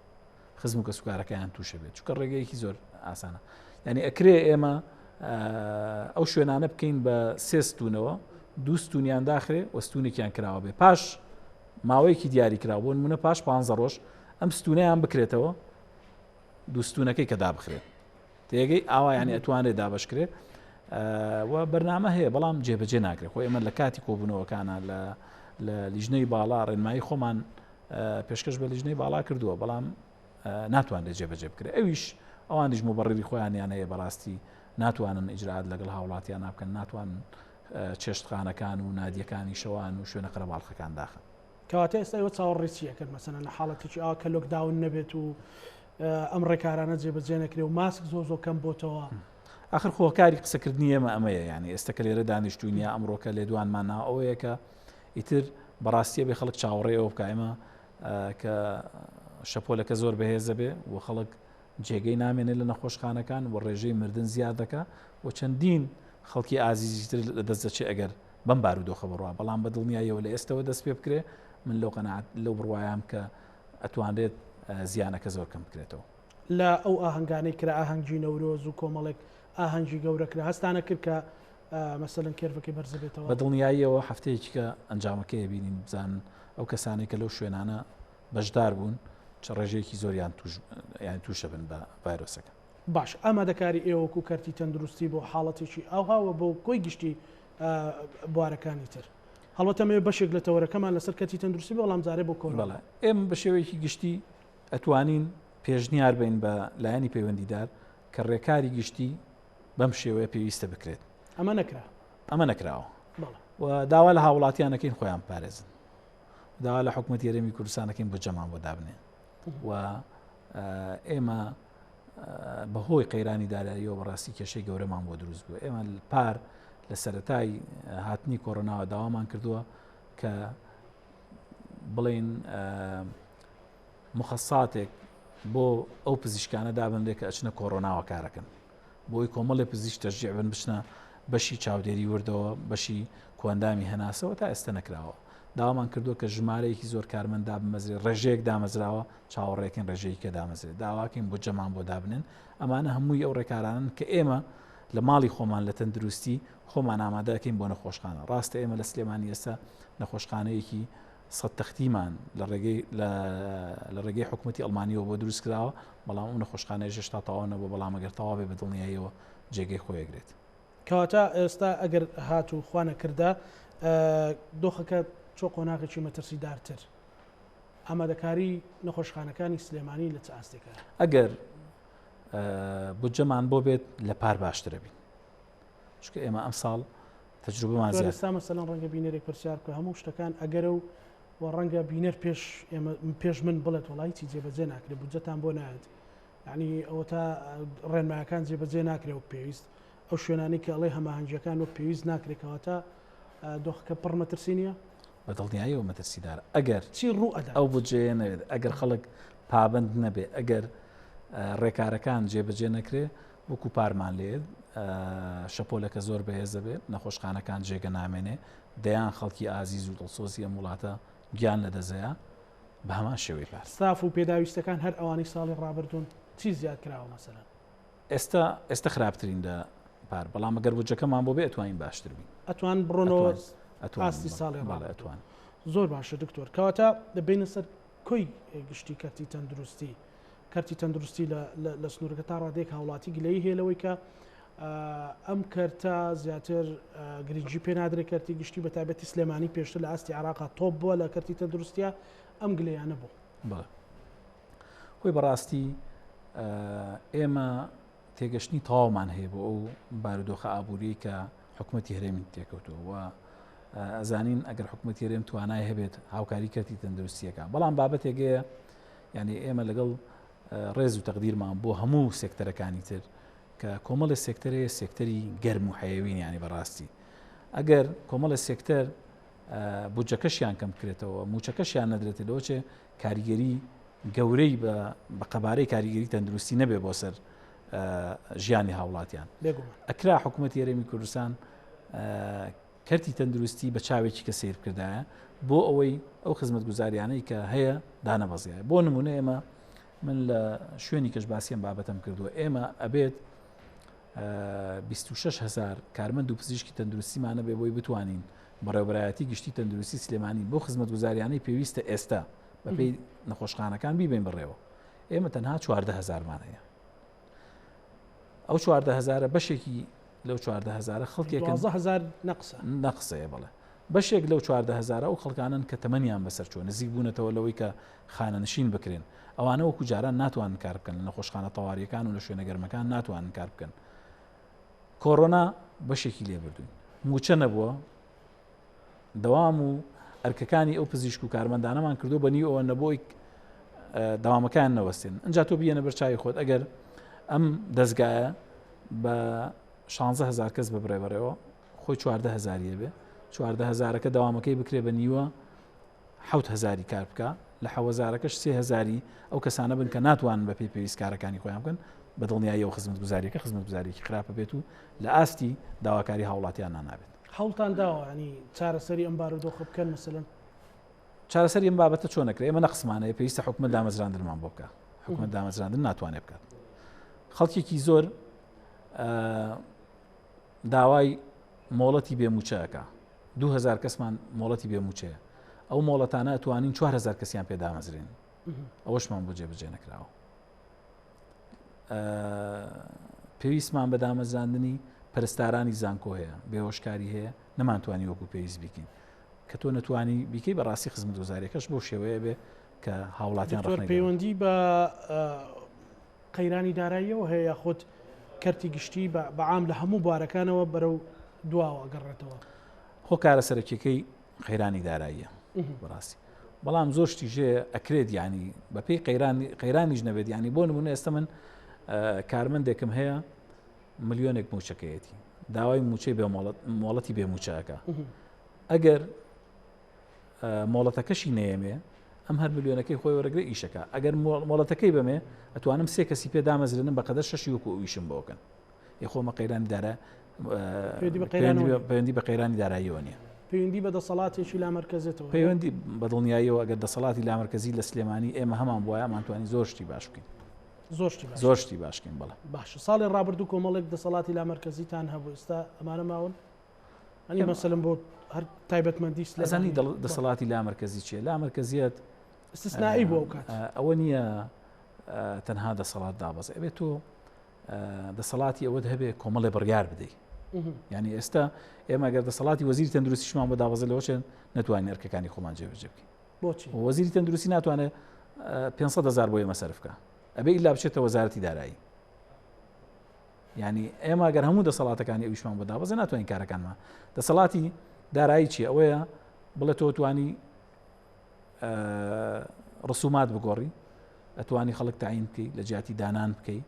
خزم و کەسوکارەکەیان تووشە بێت چونکە ڕێگەیەکی زۆر ئاسانە ینی ئەکرێ ئێمە ئەو شوێنانە بکەین بە سێ ستونەوە دوو ستونیان داخرێ و ستونێکیان کراوە بێ پاش ماوەیەکی دیاری کراوە بۆ نمونە پاش 15 ڕۆژ ئەم ستونەیان بکرێتەوە دوو ستونەکەی کە دابخرێت تێگەی ئاوا ینی ئەتوانێت دابشکرێت و بەرنامە هەیە بەڵام جێبەجێ ناکرێت خۆ ئێمە لە کاتی کۆبوونەوەکانە لە لیژنەی باڵا ڕێنمایی خۆمان پێشکەش بە لیژنەی باڵا کردووە بەڵام ناتوانێت جێبەجێ بکرێت ئەویش ئەوانیش مبڕری خۆیانیان هەیە بەڕاستی ناتوانن ئیجرات لەگەڵ هاوڵاتیان نابکەن ناتوان چێشتخانەکان و نادیەکانی شەوان و شوێنە قەرەباڵخەکان داخن
کەواتە ئێستا ئێوە چاوەڕێچیەکەن مەسەلەن لە حاڵەتێکی ئاوا کە لۆکداون نەبێت و ئەم ڕێکارانە جێبەجێ نەکرێ و ماسک زۆ کەم بۆتەوە
آخر خۆکاری قسەکردنی ئێمە ئەمەیە ینی ئێستا کە لێرە دانیشتوونیە ئەمڕۆکە لێدوانمان نا ئەوەیە کە ئیتر بەڕاستیە بێ خەڵک چاوەڕێەوە بکە ئێمە کە شەپۆلەکە زۆر بەهێزە بێ و خەڵک جێگەی نامێنێت لە نەخۆشخانەکان و ڕێژەی مردن زیاد دەکە و چەندین خەڵکی ئازیزیتر لە دەست دەچێت ئەگەر بەم بارودۆخە بڕوە بەڵام بە دڵنیاییەوە لە ئێستەوە دەست پێ بکرێ من لەو قەناعەت لەو بڕوایام کە ئەتوانرێت زیانەکە زۆر کەم بکرێتەوە.
لە ئەو ئاهەنگانەی کرا ئاهەنگی نەورۆز و کۆمەڵێک ئاهەنگی گەورەکرا هەستانە کرد کە مەسەلەن کێرفەکەی بەرز بێتەوە.
بە دڵنیاییەوە هەفتەیەکی کە ئەنجامەکەی بینین بزانن ئەو کەسانی کە لەو شوێنانە بەشدار بوون چ ڕێژەیەکی زۆریان تووشە بن بە ڤایرۆسەکە.
باش ئامادەکاری ئێوەکو کەرتی تەندروستی بۆ حاڵەتێکی ئاوهاوە بۆ کۆی گشتی بوارەکانی تر هەڵەتەمێ بەشێک لە تەوەرەکەمان لەسەر کەرتی تەندروستی بۆ وەڵامزارێ بۆ کۆرۆنا.
ئێمە بە شێوەیەکی گشتی ئەتوانین پێشنیار بین بە لایەنی پەیوەندیدار کە ڕێکاری گشتی بەم شێوەیە پێویستە بکرێت.
ئەمە نەکراوە.
و داوا لە هاوڵاتیانەکەین خۆیان پارێزن داوا لە حکوومەتی هەرێمی کوردستانەکەین بۆ جەمان بۆ دابنێ و ئێمە بەهۆی قەیرانی داراییەوە بەڕاستی کێشەی گەورەمان بۆ دروست بوو ئێمە پار لە سەرەتای هاتنی کۆڕۆناوە داوامان کردووە کە بڵێن مخەساتێک بۆ ئەو پزیشکانە دابنرێت کە ئەچنە کۆڕۆناوە کارەکەن بۆی کۆمەڵی پزیشک تەشجیع بن بچنە بەشی چاودێری وردەوە بەشی کۆندامی هەناسەوە تا ئێستا نەکراوە داوامان کردووە کە ژمارەیەکی زۆر کارمەند دابمەزرێت ڕێژەیەک دامەزراوە چاوەڕێکن ڕێژەیە کە دامەزرێت داواکەین بۆ جەمان بۆ دابنن ئەمانە هەمووی ئەو ڕێکارانن کە ئێمە لە ماڵی خۆمان لە تەندروستی خۆمان ئامادەکەین بۆ نەخۆشخانە ڕاستە ئێمە لە سلێمانی ئێستا نەخۆشخانەیەکی سەد تەختیمان لە ڕێگەی حکوومەتی ئەڵمانیەوە بۆ دروست کراوە بەڵام ئەو نەخۆشخانەی ژێشتا تەواو نەبوو بەڵام ئەگەر تەواو بێ بە دڵنیاییەوە جێگەی خۆیەگرێت
کەواتە ئێستا ئەگەر هات و خوانە کردا دۆخەکە چۆ قۆناغێکی مەترسیدارتر ئامادەکاری نەخۆشخانەکانی سلێمانی لە چ ئاستێکە
ئەگەر بودجەمان بۆ بێت لە پار باشترە بین چونکە ئێمە ئەم ساڵ تەجروبەمان زیاد
ئێستا مەسەڵەن ڕەنگە بینەرێک پرسیار بکە هەموو شتەکان ئەگەرە و ڕەنگە بینەر پێش من بڵێت وڵای چی جێبەجێ ناکرێت بودجەتان بۆ نایەت یعنی ئەوە تا ڕێنمایەکان جێبەجێ ناکرێت و پێویست ئەو شوێنانی کە ئەڵێ هەماهەنگیەکان و پێویست ناکرێتەوە تا دۆخەکە پڕ مەترسی نییە
بەدڵنیاییەوە مەترسیدارە ئەگەر
چی ڕوو ئەدا
ئەو بودجەیە نەوێت ئەگەر خەڵک پابند نەبێ ئەگەر ڕێکارەکان جێبەجێ نەکرێ وەکو پارمان لێت شەپۆلەکە زۆر بەهێزە بێت نەخۆشخانەکان جێگە نامێنێ دەیان خەڵکی ئازیز و دڵسۆزی ئەم وڵاتە گیان لە دەزەیە بە هەمان شێوەی پار
ساف و پێداویستەکان هەر ئەوانی ساڵی ڕابردوون چی زیاد کراوە مەسەلەن
ئێستا خراپترین لە پار بەڵام ئەگەر بودجەکەمان بۆ بێ ئەتوانین باشتر بین
ئەتوان بڕۆنەوە ئاستی ساڵی
ئەتوان
زۆر باشە دکتۆر کەواتە دەبینە سەر کۆی گشتی کەرتی تەندروستی کەرتی تەندروستی لە سنوورەکە تا ڕادێک هاوڵاتی گلەی هێلەوەی کە ئەم کەرتە زیاتر گرنگجی پێ نادرێت کەرتی گشتی بە تایبەتی سلێمانی پێشتر لە ئاستی عراقا تۆپ بووە لە کەرتی تەندروستیە ئەم گلەیانە بوو
بەڵێ خۆی بەڕاستی ئێمە تێگەشتنی تەواومان هەیە بۆ ئەو بارودۆخە ئابووری کە حکوومەتی هەرێمی تێکەوتووە و ئەزانین ئەگەر حکوومەتی هەرێم توانای هەبێت هاوکاری کەرتی تەندروستیەکە بەڵام بابەتێکەیە یعنی ئێمە لەگەڵ ڕێز و تەقدیرمان بۆ هەموو سێکتەرەکانی تر کە کۆمەڵە سێکتەرەیە سێکتەری گەرم و حەیەوین ینی بەڕاستی ئەگەر کۆمەڵە سێکتەر بودجەکەشیان کەم بکرێتەوە موچەکەشیان نەدرێتێت لەوەچێ کاریگەری گەورەی بە قەبارەی کاریگەری تەندروستی نەبێ بۆ سەر ژیانی هاوڵاتیان ئەکرا حکوومەتی هەرێمی کوردستان کەرتی تەندروستی بە چاوێکی کە سیر کردایە بۆ ئەوەی ئەو خزمەت گوزاریانەی کە هەیە دانەبەزیایە بۆ نمونە ئێمە من لە شوێنی کەش باسییان بابەتم کردووە ئێمە ئەبێت 26,000 کارمەند و پزیشکی تەندروستیمانە بێ بۆی بتوانین بەڕێوەبەرایەتی گشتی تەندروستی سلێمانی بۆ خزمەت گوزاریانەی پێویستە ئێستا بەپێی نەخۆشخانەکان بیبین بڕێوە ئێمە تەنها 14,000مان هەیە ئەو 14,000 بەشێکی لەو 14,000 خەڵکێکن
12,000
نەقسەیە بڵێ بەشێک لەو 14,000 ئەو خەڵکانن کە تەمەنیان بەسەر چۆن نزیک بوونەتەوە لەوەی کە خانەنشین بکرێن ئەوانە وەکو جاران ناتوانن کار بکەن لە نەخۆشخانە تەواریەکان و لە شوێنە گەرمەکان ناتوانن کار بکەن کۆڕۆنا بەشێکی لێبردوین موچە نەبووە دەوام و ئەرکەکانی ئەو پزیشک و کارمەندانەمان کردو بە نیو ئەوە نەبووی دەوامەکان نەوەستێن ئەجا تۆ بیەنە بەرچاوی خۆت ئەگەر ئەم دەستگایە بە 16,000 کەس ببڕێبەرەوە خۆی 14,000 بێ 14,000ەکە دەوامەکەی بکرێ بە نیوە 7,000 کار بکە لە 7,000ەکەش 3,000 ئەو کەسانە بن کە ناتوانن بە پێی پێویست کارەکانی خۆیان بکەن بە دڵنیایی ئەو خزمەت گوزاریەکە خزمەت گوزاریەکی خراپە بێت و لە ئاستی داواکاری هاوڵاتیان نانابێت
هەوڵتان داوە ینی چارەسەری ئەم بارودۆخە بکەن مەسەلەن
چارەسەری ئەم بابەتە چۆن نەکرێت ئێمە نەقسمانەیە پێویستە حکومەت دامەزراندنمان بۆ بکە حکومەت دامەزراندن ناتوانێت بکات خەڵکێکی زۆر داوای مۆڵەتی بێموچەکە 2,000 کەسمان مۆڵەتی بێموچەیە ئەو مۆڵەتانە ئەتوانین 4,000 کەسیان پێدامەزرێن ئەوەشمان بۆ جێبەجێ نەکراوە پێویستمان بە دامەزراندنی پەرستارانی زانکۆ هەیە بێهۆشکاری هەیە نەمانتوانی وەکو پێویست بیکەین کە تۆ نەتوانی بیکەی بەڕاستی خزمەت گوزاریەکەش بۆ شێوەیە بێ کە هاوڵاتیان ڕخنەی
پەیوەندی بە قەیرانی داراییەوە هەیە خۆت کەرتی گشتی بەعام لە هەموو بوارەکانەوە بەرەو دواوە گەڕێتەوە
خۆ کارە سەرەکیەکەی خەیرانی داراییە بەڕاستی بەڵام زۆر شتیژێ ئەکرێت ینی بەپێی قەیرانیش نەبێت ینی بۆ نمونە ئێستا من کارمەندێکم هەیە ملیۆنێک موچەکەیەتی داوای موچەی بێ مۆڵەتی بێ موچەکە ئەگەر مۆڵەتەکەشی نەیەمێ ئەم هەر ملیۆنەکەی خۆی وەرەگرێ ئیشەکە ئەگەر مۆڵەتەکەی بەمێ ئەتوانم 3 کەسی پێ دامەزرێنم بەقەدەر 6 وەکو ئیشم بۆکەن خۆمە قەیرانی دارە پەیوەندی بە قەیرانی داراییەوە نیە
پەیوەندی بە دەسەڵاتێکی لامەرکەزێتەوە
پەیوەندی بەدڵنیاییەوە ئەگەر دەسەڵاتی لامەرکەزی لە سلێمانی ئێمە هەمان بۆیە مانتوانی زۆرشتی باش بکەین زۆرشتی باشکەین بەڵێ
باش ساڵی ڕابردوو کۆمەڵێک دەسەڵاتی لامەرکەزیتان هەبوو ئێستا ئەمانە ماون ئەنی مەسەلم بۆ هەر تایبەتمەندی
ئەزانی دەسەڵاتی لامەرکەزی چیە لامەرکەزیەت
استثنایی بۆ کات
ئەوە نییە تەنها دەسەڵات دابەز ئەبێت تۆ دەسەڵاتی ئەوەت هەبێ کۆمەڵێ بڕیار بدەیت ینی ئێستا ئێمە گەر دەسەڵاتی وەزیری تەندروستیشمان بۆ دابەزە لەوەچێن نتوانین ئەرکەکانی خۆمان جێبەجێ بکەین
بۆچی
وەزیری تەندروستی ناتوانێت 500,000 بۆ ئێمە سەرف بکە ئەبێ ئیلا بچێتە وەزارەتی دارایی ینی ئێمە گەر هەموو دەسەڵاتەکانی ئەویشمان بۆ دابەزە ناتوانین کارەکانمان دەسەڵاتی دارایی چیە ئەوەیە بڵێت تۆ توانی ڕسومات بگۆڕی ئەتوانی خەڵک تعین بکەی لە جیاتی دانان بکەی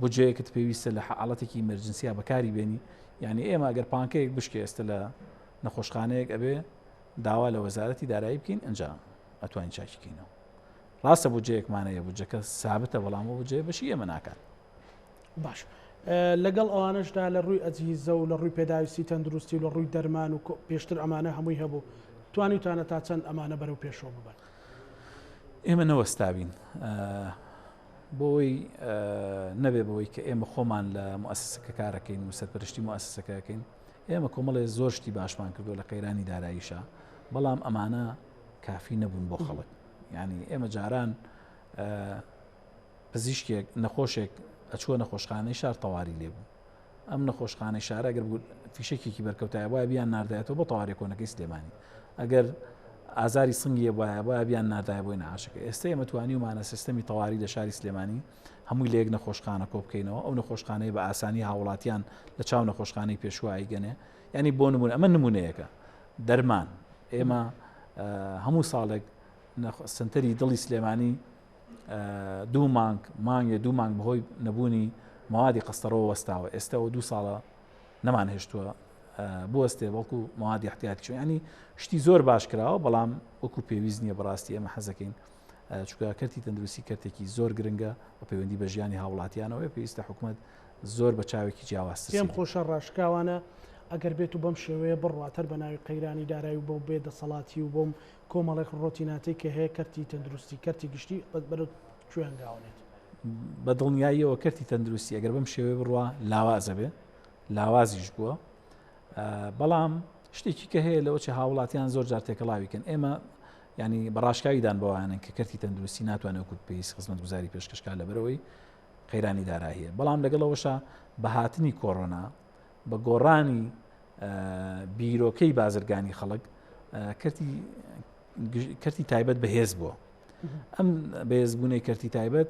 بودجەیەکت پێویستە لە حاڵەتێکی ئیمەرجنسیا بەکاری بێنی یعنی ئێمە ئەگەر پانکەیەک بشکێ ئێستا لە نەخۆشخانەیەک ئەبێ داوا لە وەزارەتی دارایی بکەین ئەنجا ئەتوانین چاکیکەینەوە ڕاستە بودجەیەکمانەیە بودجەکە سابتە بەڵامەوە بودجێ بەشی ئێمە ناکات
باش لەگەڵ ئەوانەشدا لە ڕووی ئەجهیزە و لە ڕووی پێداویستی تەندروستی و لە ڕووی دەرمان و پێشتر ئەمانە هەمووی هەبوو توانیتانە تا چەند ئەمانە بەرەو پێشەوە ببەن
ئێمە نەوەستابین بۆی نەبێ بەوەی کە ئێمە خۆمان لە موسسەکە کارەکەین و سەرپەرشتی موسسەکەکەین ئێمە کۆمەڵێ زۆر شتی باشمان کردو لە قەیرانی داراییشە بەڵام ئەمانە کافی نەبوون بۆ خەڵک یعنی ئێمە جاران پزیشکێک نەخۆشێک ئەچووە نەخۆشخانەی شار تەواری لێبوو ئەم نەخۆشخانەی شارە ئەگەر بوو فیشێکێکی بەرکەوتایە وایە بیان ناردایەتەوە بۆ تەواری کۆنەکەی سلێمانی ئەگەر ئازاری سنگیە وایە بیان نادایە بۆی نەعاشەکە ئێستا ئێمە توانیومانە سیستەمی تەواری لە شاری سلێمانی هەمووی لە یەک نەخۆشخانە کۆ بکەینەوە ئەو نەخۆشخانەی بە ئاسانی هاوڵاتیان لە چاو نەخۆشخانەی پێشوایی گەنێ ینی بۆ نمونە ئەمە نمونەیەکە دەرمان ئێمە هەموو ساڵێک سنتەری دڵی سلێمانی 2 مانگە 2 مانگ بەهۆی نەبوونی موادی قەستەرەوە وەستاوە ئێستاەوە 2 ساڵە نەمان هێشتووە بوەستێ وەکو موادی احتیاتی چوە ینی شتی زۆر باش کراوە بەڵام وەکو پێویست نییە بەڕاستی ئێمە حەزەکەین چونکە کەرتی تەندروستی کەرتێکی زۆر گرنگە و پەیوەندی بە ژیانی هاوڵاتیانەوە پێویستە حکوومەت زۆر بە چاوێکی جیاواز
پێم خۆشە ڕاشکاوانە ئەگەر بێت و بەم شێوەیە بڕواتەر بە ناوی قەیرانی دارایی و بۆ بێ دەسەڵاتی و بۆم کۆمەڵێک ڕۆتیناتەی کە هەیە کەرتی تەندروستی کەرتی گشتی بەرە کوێنگاوێت
بە دڵنیاییەوە کەرتی تەندروستی ئەگەر بەم شێوەیە بڕوا لاوازە بێ لاوازیش بووە بەڵام شتێکی کە هەیە لەوە چه هاوڵاتیان زۆر جار تێکەڵاویکەن ئێمە ینی بەڕاشکاویدان بەوانن کە کەرتی تەندروستی ناتوانێت وەکوت پێویست خزمەتگوزاری پێشکەشکار لەبەرەوەی قەیرانی داراییە بەڵام لەگەڵەوەشە بە هاتنی کۆڕۆنا بە گۆڕانی بیرۆکەی بازرگانی خەڵک کەرتی تایبەت بەهێز بووە ئەم بەهێزبوونەی کەرتی تایبەت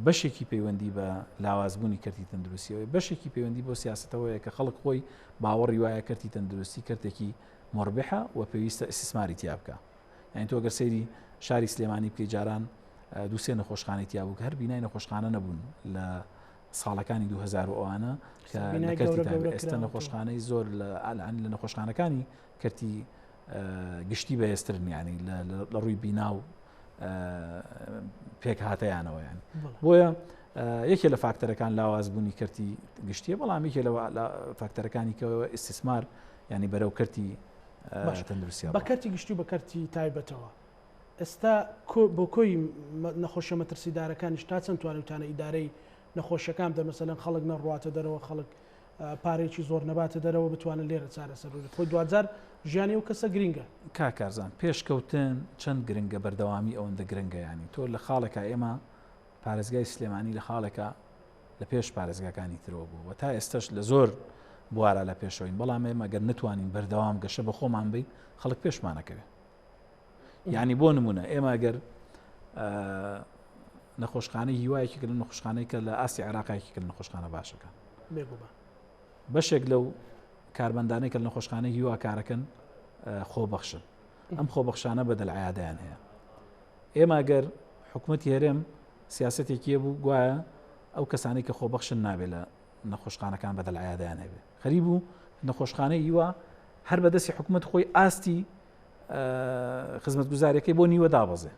بەشێکی پەیوەندی بە لاوازبوونی کەرتی تەندروستیەوەی بەشێکی پەیوەندی بۆ سیاسەتەوەیە کە خەڵک خۆی باوەڕی وایە کەرتی تەندروستی کەرتێکی مربحە و پێویستە ئیسیسماری تیا بکە یعنی تۆ گەر سەیری شاری سلێمانی بکەی جاران 2 نەخۆشخانەی تیا بوو کە هەر بینای نەخۆشخانە نەبوون لە ساڵەکانی 2000 ئەوانە کە ئێستا نەخۆشخانەی زۆر لە نەخۆشخانەکانی کەرتی گشتی بەهێزترن ینی لە ڕووی بینا و پێک هاتەیانەوە یان بۆیە یەکێ لە فاکتەرەکان لاوازبوونی کەرتی گشتیە بەڵام یەکێ لە فاکتەرەکانی کەەوە ئیسیسمار ینی بەرەو کەرتی تەندروستی
بە کەرتی گشتی و بە کەرتی تایبەتەوە ئێستا بۆ کۆی نەخۆشە مەترسیدارەکانی تا چەند توانێتانە ئیدارەی نەخۆشیەکان دەمەسەلەن خەڵک نەڕواتە دەرەوە خەڵک پارێکی زۆر نەباتە دەرەوە بتوانن لێرە چارەسەر خۆی دوجار ژیانی و کەسە گرنگە
کاکارزان پێشکەوتن چەند گرنگە بەردەوامی ئەوەندە گرنگە ینی تۆ لە خاڵێکە ئێمە پارێزگای سلێمانی لە خاڵێکە لە پێش پارێزگاکانی ترەوە بوو و تا ئێستش لە زۆر بوارە لە پێشەوەین بەڵام ئێمە گەر نتوانین بەردەوام گەشە بە خۆمان بین خەڵک پێشمانەکەوێت یعنی بۆ نمونە ئێمە گەر نەخۆشخانەی هیوایەکی کە لە نەخۆشخانەی کە لە ئاسی عێراقایەکی کە لە نەخۆشخانە باشەکە بەشێک لەو کارمەندانەی کە لە نەخۆشخانەی هیوا کارەکەن خۆبەخشن ئەم خۆبەخشانە بەدەلعادیان هەیە ئێمە گەر حکوومەتی هەرێم سیاسەتێکیە بوو گوایە ئەو کەسانی کە خۆبەخشن نابێت لە نەخۆشخانەکان بەدەلعادیان هەبێ خەریب بوو نەخۆشخانەی هیوا هەر بەدەستی حکوومەت خۆی ئاستی خزمەتگوزاریەکەی بۆ نیوە دابەزێ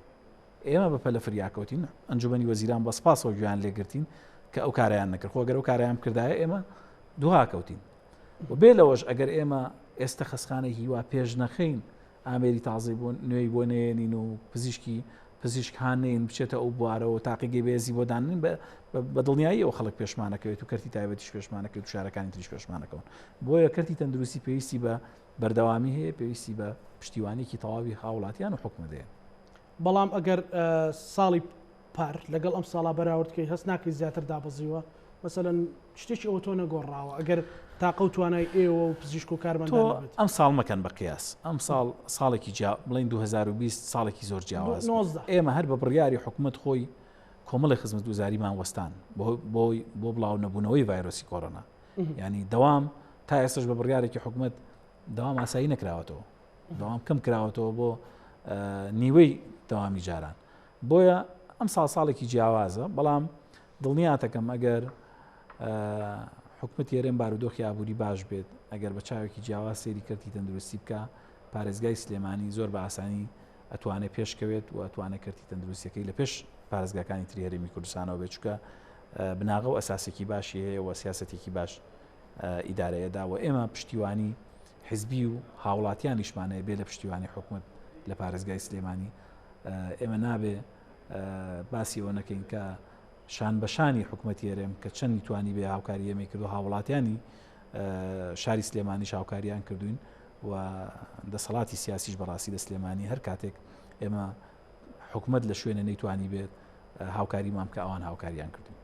ئێمە بە پەلە فریاکەوتین ئەنجومەنی وەزیران بە سپاسەوە گویان لێگرتین کە ئەو کاریان نەکرد خۆگەر ئەو کاریان کردایە ئێمە دوهاکەوتین و بێ لەوەش ئەگەر ئێمە ئێستا خەسخانەی هیوا پێش نەخەین ئامێری تازەی بۆ نوێی بۆ نێنین و پزیشکانین بچێتە ئەو بوارەوە تاقیگەی بێزی بۆ دانین بە دڵنیایی ئەو خەڵک پێشمانەکەوێت و کەرتی تایبەتیش پێشمانەکەوێت و شارەکانی تریش پێشمانەکەون بۆیە کەرتی تەندروستی پێویستی بە بەردەوامی هەیە پێویستی بە پشتیوانێکی تەواوی هاوڵاتیان و حکومەتەیە
بەڵام ئەگەر ساڵی پار لەگەڵ ئەم ساڵا بەراوردکەی هەست ناکەی زیاتر دابەزیوە مەسەلەن شتێکی ئەوە تۆ نەگۆڕاوە ئەگەر تاقە و توانای ئێوە و پزیشک و کارمەندان
ئەم ساڵ مەکەن بە قیاس ئەم ساڵێکی بڵین 2020 ساڵێکی زۆر جیاواز ئێمە هەر بە بڕیاری حکوومەت خۆی کۆمەڵی خزمەتگوزاریمان وەستان بۆ بڵاو نەبوونەوەی ڤایرۆسی کۆڕۆنا ینی دەوام تا ئێستش بە بڕیارێکی حکوومەت دەوام ئاسایی نەکراوەتەوە دەوام کەم کراوەتەوە بۆ نیوەی دەوامی جاران بۆیە ئەم ساڵێکی جیاوازە بەڵام دڵنیاتەکەم ئەگەر حکومەت هێرێم بارودۆخی ئابووری باش بێت ئەگەر بە چاوێکی جیاواز سێری کردی تەندروستی بکە پارێزگای سلێمانی زۆر بە ئاسانی ئەتوانێت پێشکەوێت و ئەتوانێت کردی تەندروستیەکەی لە پێش پارێزگاکانی تری هەرێمی کوردستانەوە بێت چونکە بناغە و ئەساسێکی باشی هەیە و سیاسەتێکی باش ئیدارەیەدا و ئێمە پشتیوانی حزبی و هاوڵاتیانیشمانەیە بێ لە پشتیوانی حکومت لە پارێزگای سلێمانی ئێمە نابێ باسی ئەوە نەکەین کە شان بەشانی حکومەتی هەرێم کە چەندی توانی بێ هاوکاری ئێمەی کردو هاوڵاتیانی شاری سلێمانی هاوکاریان کردوین و دەسەڵاتی سیاسیش بەڕاستی لە سلێمانی هەر کاتێک ئێمە حکومەت لە شوێنە نەیتوانی بێت هاوکاریمان کە ئەوان هاوکاریان کردوین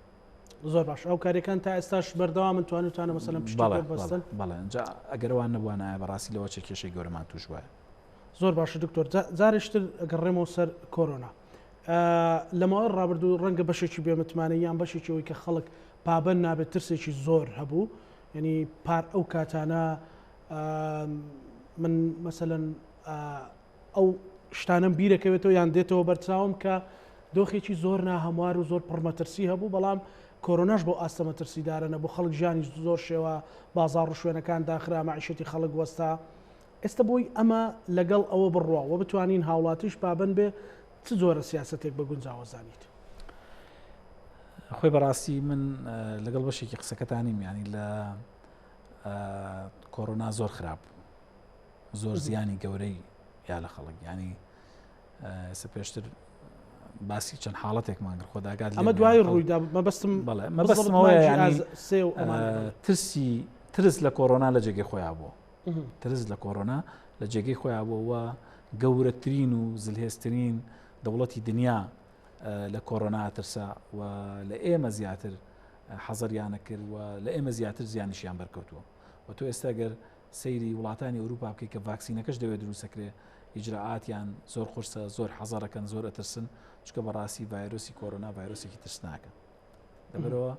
زۆر باش ئەوکاریەکان تا ئێستاش بەردەوام من توانێتوانە مەسەلەن پشتی بەستن
بەڵێ اینجا ئەگەرەوان نەبووانایە بەڕاستی لەوە چ کێشەی گەورەمان توش وایە
زۆر باشە دکتۆر جارێشتر ئەگەڕێمەوە سەر کۆرۆنا لەماوەی ڕابردوو ڕەنگە بەشێکی بێمتمانە یان بەشێکی ئەوەی کە خەڵک پابەند نابێت ترسێکی زۆر هەبوو یعنی پار ئەو کاتانە من مەسەلەن ئەو شتانم بیرەکەوێتەوە یان دێتەوە بەرچاوم کە دۆخێکی زۆر ناهەموار و زۆر پڕمەترسی هەبوو بەڵام کۆرۆناش بۆ ئاستەمە ترسیدارە بۆ خەڵک ژیانی زۆر شێوە بازاڕ و شوێنەکان داخرا مەعیشەتی خەڵک وەستا ئێستا بۆی ئەمە لەگەڵ ئەوە بڕواوە بتوانین هاوڵاتیش پابەند بێ چ جۆرە سیاسەتێک بە گونجاوەزانیت
خۆی بەڕاستی من لەگەڵ بەشێکی قسەکەتانیم ینی لە کۆرۆنا زۆر خراپ زۆر زیانی گەورەی یا لە خەڵک ینی ئێستا پێشتر باسی چەند حاڵەتێکمان کرد خۆداگات
ئەمە دوای ڕوویدا
ترسی ترس لە کۆرۆنا لە جێگەی خۆیان بوو ترس لە کۆرۆنا لە جێگەی خۆیان بووە گەورەترین و زلهێزترین دەوڵەتی دنیا لە کۆرۆنا ترسا و لە ئێمە زیاتر حەزەریانە کرد و لە ئێمە زیاتر زیانیشیان بەرکەوتووە و تۆ ئێستا گەر سەیری وڵاتانی ئەوروپا بکەی کە ڤاکسینەکەش دەوێت دروستەکرێ ئیجراعاتیان زۆر قورسە زۆر حەزەرەکەن زۆر ئەترسن چکە بەڕاستی ڤایرۆسی کۆرۆنا ڤایرۆسێکی ترسناکە لەبەرەوە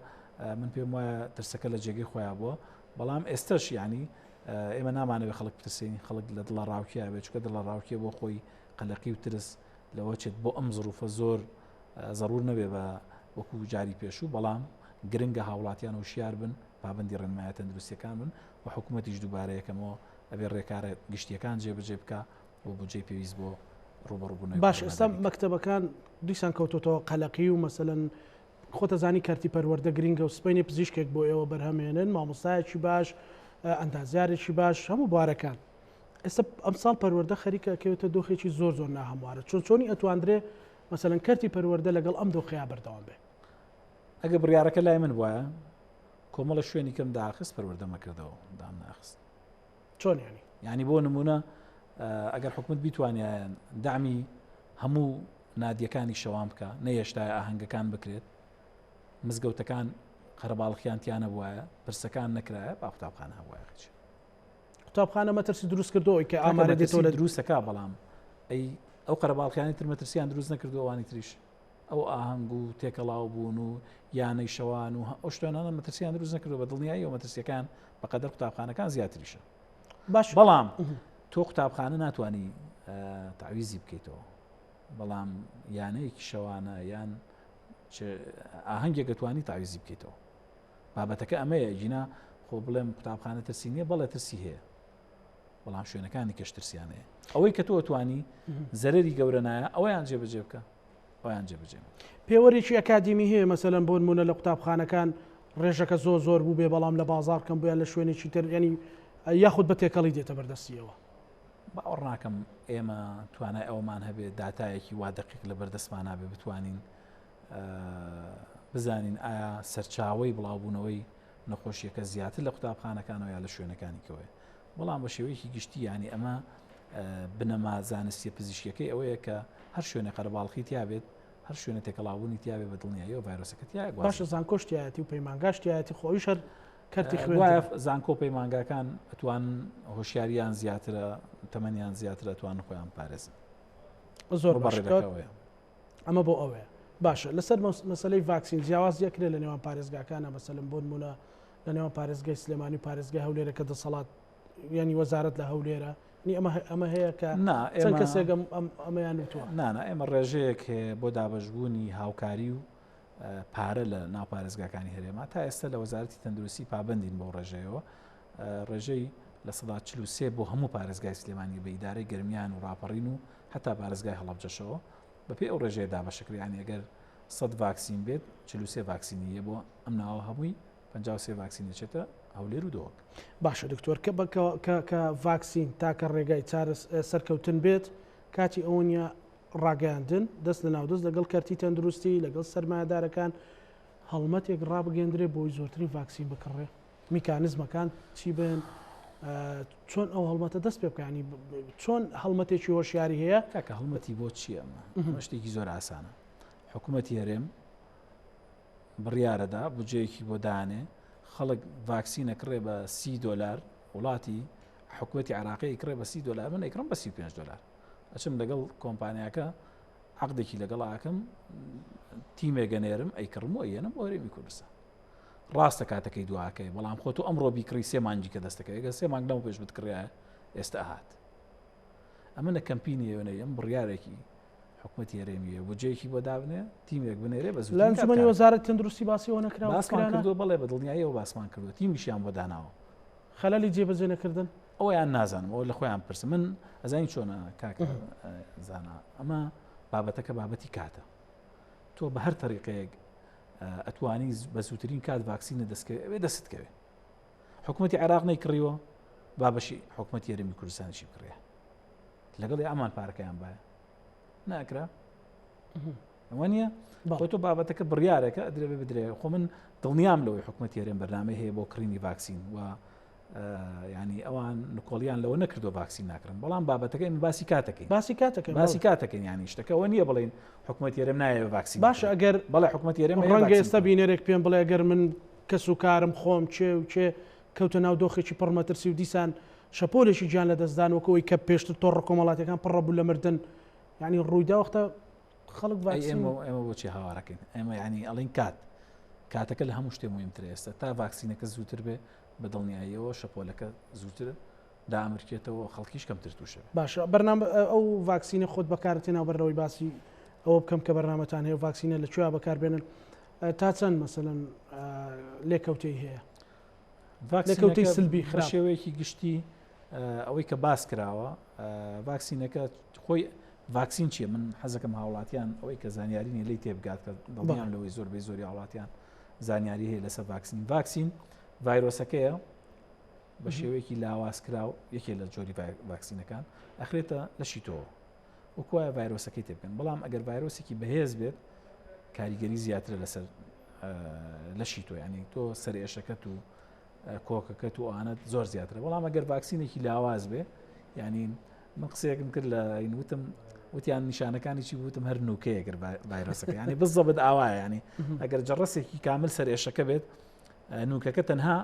من پێم وایە ترسەکە لە جێگەی خۆیان بووە بەڵام ئێستاش ینی ئێمە نامانەوێت خەڵک بترسێنی خەڵک لە دڵە ڕاوکیە بێت چکە دڵە ڕاوکیە بۆ خۆی قەلەقی و ترس لەوە چێت بۆ ئەم زروفە زۆر ضرور نەبێ بە وەکو جاری پێشوو بەڵام گرنگە هاوڵاتیان و شیار بن پابەندی ڕێنمایە تەندروستیەکان بن و حکوومەتیش دووبارەیەکەمەوە ئەبێ ڕێکارە گشتیەکان جێبەجێ بکە بۆ بودجەی پێویست بۆ ڕوبەڕووبوونەوەی
باش ئێستا مەکتەبەکان دیسان کەوتۆتەوە قەلەقی و مەسەلەن خۆتە زانی کارتی پەروەردە گرنگە و سبەینی پزیشکێک بۆ ئێوە بەرهەمێنن مامۆستایەکی باش ئەندازیارێکی باش هەموو بوارەکان ئێستا ئەم ساڵ پەروەردە خەریکە کەوێتە دۆخێکی زۆر زۆر ناهەموارە چۆنی ئەتواندرێ مەسەلەن کارتی پەروەردە لەگەڵ ئەم دۆخەیە بەردەوام بێ
ئەگە بڕیارەکە لای من وایە کۆمەڵە شوێنی کەم داخست پەروەردەمەکردەوە دام ناخست
چۆن
ینی بۆ نمونە ئەگەر حکومت بیتوانیان دامی هەموو نادیەکانی شەوام بکە نەیەشتای ئاهەنگەکان بکرێت مزگەوتەکان قەرەباڵخیانتیانە بواە پرسەکان نەکرایە با قوتابخانە هەوایە
قوتابخانە مەترسی دروست کردەوەی کە ئامارە دێتەوە لە
دروستەکە بەڵام ئەو قەرەباڵخیانی تر مەترسیان دروست نەکردو ئەوانی تریش ئەو ئاهەنگ و تێکەڵاو بوون و یانەی شەوان و ئەو شتانە مەترسیان دروست نەکردو بە دڵنیایی و مەترسیەکان بەقەدەر قوتابخانەکان زیاتریشە.
باش
بەڵام تۆ قوتابخانە ناتوانانی تعویزی بکەیتەوە، بەڵام یانەیەکی شەوانە یان ئاهەنگێک دەتوانی تعویزی بکەیتەوە. بابەتەکە ئەمەیە جینا خۆ بڵێم قوتابخانە ترسی نییە، بەڵێ ترسی هەیە، بەڵام شوێنەکانی کەشترسیانەیە. ئەوەی کە تۆ توانی زەرری گەورە نایە ئەوەیان جێبەجێ بکە، ئەویان جێبەجێ.
پێوەرێکی ئەکادیمی هەیە مەسەلەن بۆ نمونە لە قوتابخانەکان ڕێژەکە زۆر بوو بێ بەڵام لە بازار کەم بوویان لە شوێنێکی تر، ینی یاخود بە تێکەڵی دێتە بەردەستیەوە.
باوەڕ ناکەم ئێمە توانای ئەومان هەبێت داتایەکی وا دقیق لە بەردەستمان نابێ بتوانین بزانین ئایا سەرچاوەی بڵاوبوونەوەی نەخۆشیەکە زیاتر لە قوتابخانەکانەوە یا لە شوێنەکانی کەوەیە. بەڵام بە شێوەیەکی گشتی ینی ئەمە بنەما زانستی پزیشکەکەی ئەوەیە کە هەر شوێنە قەرەباڵغی تیابێت، هەر شوێنە تێکەڵاوبوونی تیابێت بە دڵنیاییەوە ڤایرۆسەکە تیایە.
باشە زانکۆشتیایەتی و پەیمانگاشتیایەتی خۆیش هەر کەرتی
خوێن زانکۆ پەیمانگاکان ئەتوان هۆشیاریان زیاترە، تەمەنیان زیاترە، ئەتوان خۆیان پارێزن.
زۆر بەڕێدەکەوەیە ئەمە بۆ ئەوەیە. باشە لەسەر مەسەلەی ڤاکسین جیاواز دەکرێت لە نێوان پارێزگاکانە، مەسەلەن بۆ نمونە لە نێوان پارێزگای سلێمانی و پارێزگای هەولێرە کە دەسەڵات ینی وەزارەت لە هەولێرە ئەمە هەیە کە چەند کەسێک ئەمەیان وتووە.
نانە ئێمە ڕێژەیەک بۆ دابەشبوونی هاوکاری و پارە لە ناو پارێزگاکانی هەرێما تا ئێستا لە وەزارەتی تەندروستی پابندین بۆ ڕێژەیەوە. ڕێژەی لە 43 بۆ هەموو پارێزگای سلێمانی بە ئیدارەی گرمیان و ڕاپەڕین و هەتا پارێزگای هەڵەبجەشەوە بەپێی ئەو ڕێژەیە دابەشەکریانی ئەگەر 100 ڤاکسین بێت 43 ڤاکسینیە بۆ ئەم ناوە هەمووی 53 ڤاکسین دەچێتە هەولێر و دۆک.
باشە دکتۆر کە ڤاکسین تاکە ڕێگای چارە سەرکەوتن بێت کاتی ئەوە نیە ڕاگەاندن دەست لە ناودەست لەگەڵ کەرتی تەندروستی لەگەڵ سەرمایەدارەکان هەڵمەتێک ڕابگەندرێ بۆی زۆرترین ڤاکسین بکڕێ، میکانیزمەکان چی بن، چۆن ئەو هەڵمەتە دەست پێ بکانی، چۆن هەڵمەتێکی هۆشیاری هەیە.
کاکە هەڵمەتی بۆ چیە؟ ئەمە شتێکی زۆر ئاسانە. حکوومەتی هەرێم بڕیارەدا بودجەیەکی بۆ دانێ خەڵک ڤاکسینە کڕێ بە $30 وڵاتی حکوومەتی عراقی کڕێ بە $30 من ئەیکڕم بە $35 ئەچم لەگەڵ کۆمپانیاکە عەقدێکی لەگەڵ ئاکەم تیمێک گەنێرم ئەیکڕم و ئەیێنم بۆ هەرێمی کوردستان. ڕاستە کاتەکەی دواکەی، بەڵام خۆ تۆ ئەمڕۆ بیکڕی 3 مانگی کە دەستەکەی ئەگەر 3 مانگ لەمە پێش بتکڕایە ئێستا هات. ئەمە نە کەمپینیەوەی ئەم بڕیارێکی حکوومەتی هەرێمیە بودجەیەکی بۆ دابنێ تیمێک بنێرێ بە زوو.
لە ئەنجومەنی وەزارەت تەندروستی باسیەوە نەکراوە،
باسمان کردووە بەڵێ بە دڵنیاییەوە باسمان کردووە تیمیشیان بۆ داناوە.
خەلەلی جێبەجێ نەکردن
ئەویان نازانم، ئەوە لە خۆیان پرسم. من ئەزانی چۆنە کاکە زانا ئەمە بابەتەکە بابەتی کاتە. تۆ بە هەر تەریقەیەک ئەتوانی بە زووترین کات ڤاکسینە دەستکەوێ دەستکەوێ. حکوومەتی عێراق نەیکڕیوە بابەشی حکوومەتی هەرێمی کوردستانیشی بکڕێ لەگەڵی ئەمان پارەکەیان باە ناکرا ئەوە نییە. بۆ تۆ بابەتەکە بڕیارێکە ئەدرێ بدرێ. خۆ من دڵنیام لەوەی حکوومەتی هەرێم بەرنامەی هەیە بۆ کڕینی ڤاکسین و ینی ئەوان نکۆڵیان لەوە نەکردو ڤاکسین ناکرن، بەڵام بابەتەکەی باسی کاتەکەی باسی کاتەکەین ینی شتەکەەوە نییە بڵێن حکوومەتی هەرێم نایە ڤاکسین.
باشە ئەگەر
بەڵێ حکوومەتی هەرێم
ڕەنگە ئێستا بینەرێک پێم بڵێ ئەگەر من کەس و کارم خۆم چێ و چێ کەوتە ناو دۆخێکی پڕمەترسی و دیسان شەپۆلێکی گیان لە دەستدانەوەکەوەی کە پێشتر تۆڕ کۆمەڵاتەکان پڕە بوو لە مردن، ینی ڕوویدا وەختە خەڵک
ئێمە بۆچی هاوارەکەین؟ ئێمە ینی ئەڵین کاتەکە لە هەموو شتێ مهمترە ئێستا تا ڤاکسینەکە زووتر بێ بە دڵنیاییەوە شەپۆلەکە زووتر دامرکێتەوە خەڵکیش کەمتر تووشە.
باشە بەرنامە ئەو ڤاکسینە خۆت بەکارێتی ناوبەرەوەی باسی ئەوە بکەم کە بەرنامەتان هەیە ڤاکسینە لەکوێ بەکاربێنن تا چەند مەسەلەن لێکەوتەی هەیە لێکەوتەی سلبی خراپ
شێوەیەکی گشتی ئەوەی کە باس کراوە ڤاکسینەکە خۆی ڤاکسین چییە؟ من حەزەکەم هاوڵاتیان ئەوەی کە زانیارینی لی تێبگات کە دڵنیام لەوەی زۆربەی زۆری هاوڵاتیان زانیاری هەیە لەسەر ڤاکسین ڤایرۆسەکەیە بە شێوەیەکی لاوازکراو یەکێ لە جۆری ڤاکسینەکان ئەخرێتە لەشی تۆوە وەکوایە ڤایرۆسەکەی تێبکەن، بەڵام ئەگەر ڤایرۆسێکی بەهێز بێت کاریگەری زیاترە لەسەر لەشی تۆ، ینی تۆ سەرێشەکەت و کۆکەکەت و ئانەت زۆر زیاترە. بەڵام ئەگەر ڤاکسینێکی لاواز بێ، ینی من قسەیەکم کرد لە وتم وتیان نیشانەکانی چی بوتم هەر نوکەیە گەر ڤایرۆسەکە ینی بزەبت ئاوایە، ینی ئەگەر جەڕەسێکی کامل سەرێشەکە بێت نوکەکە تەنها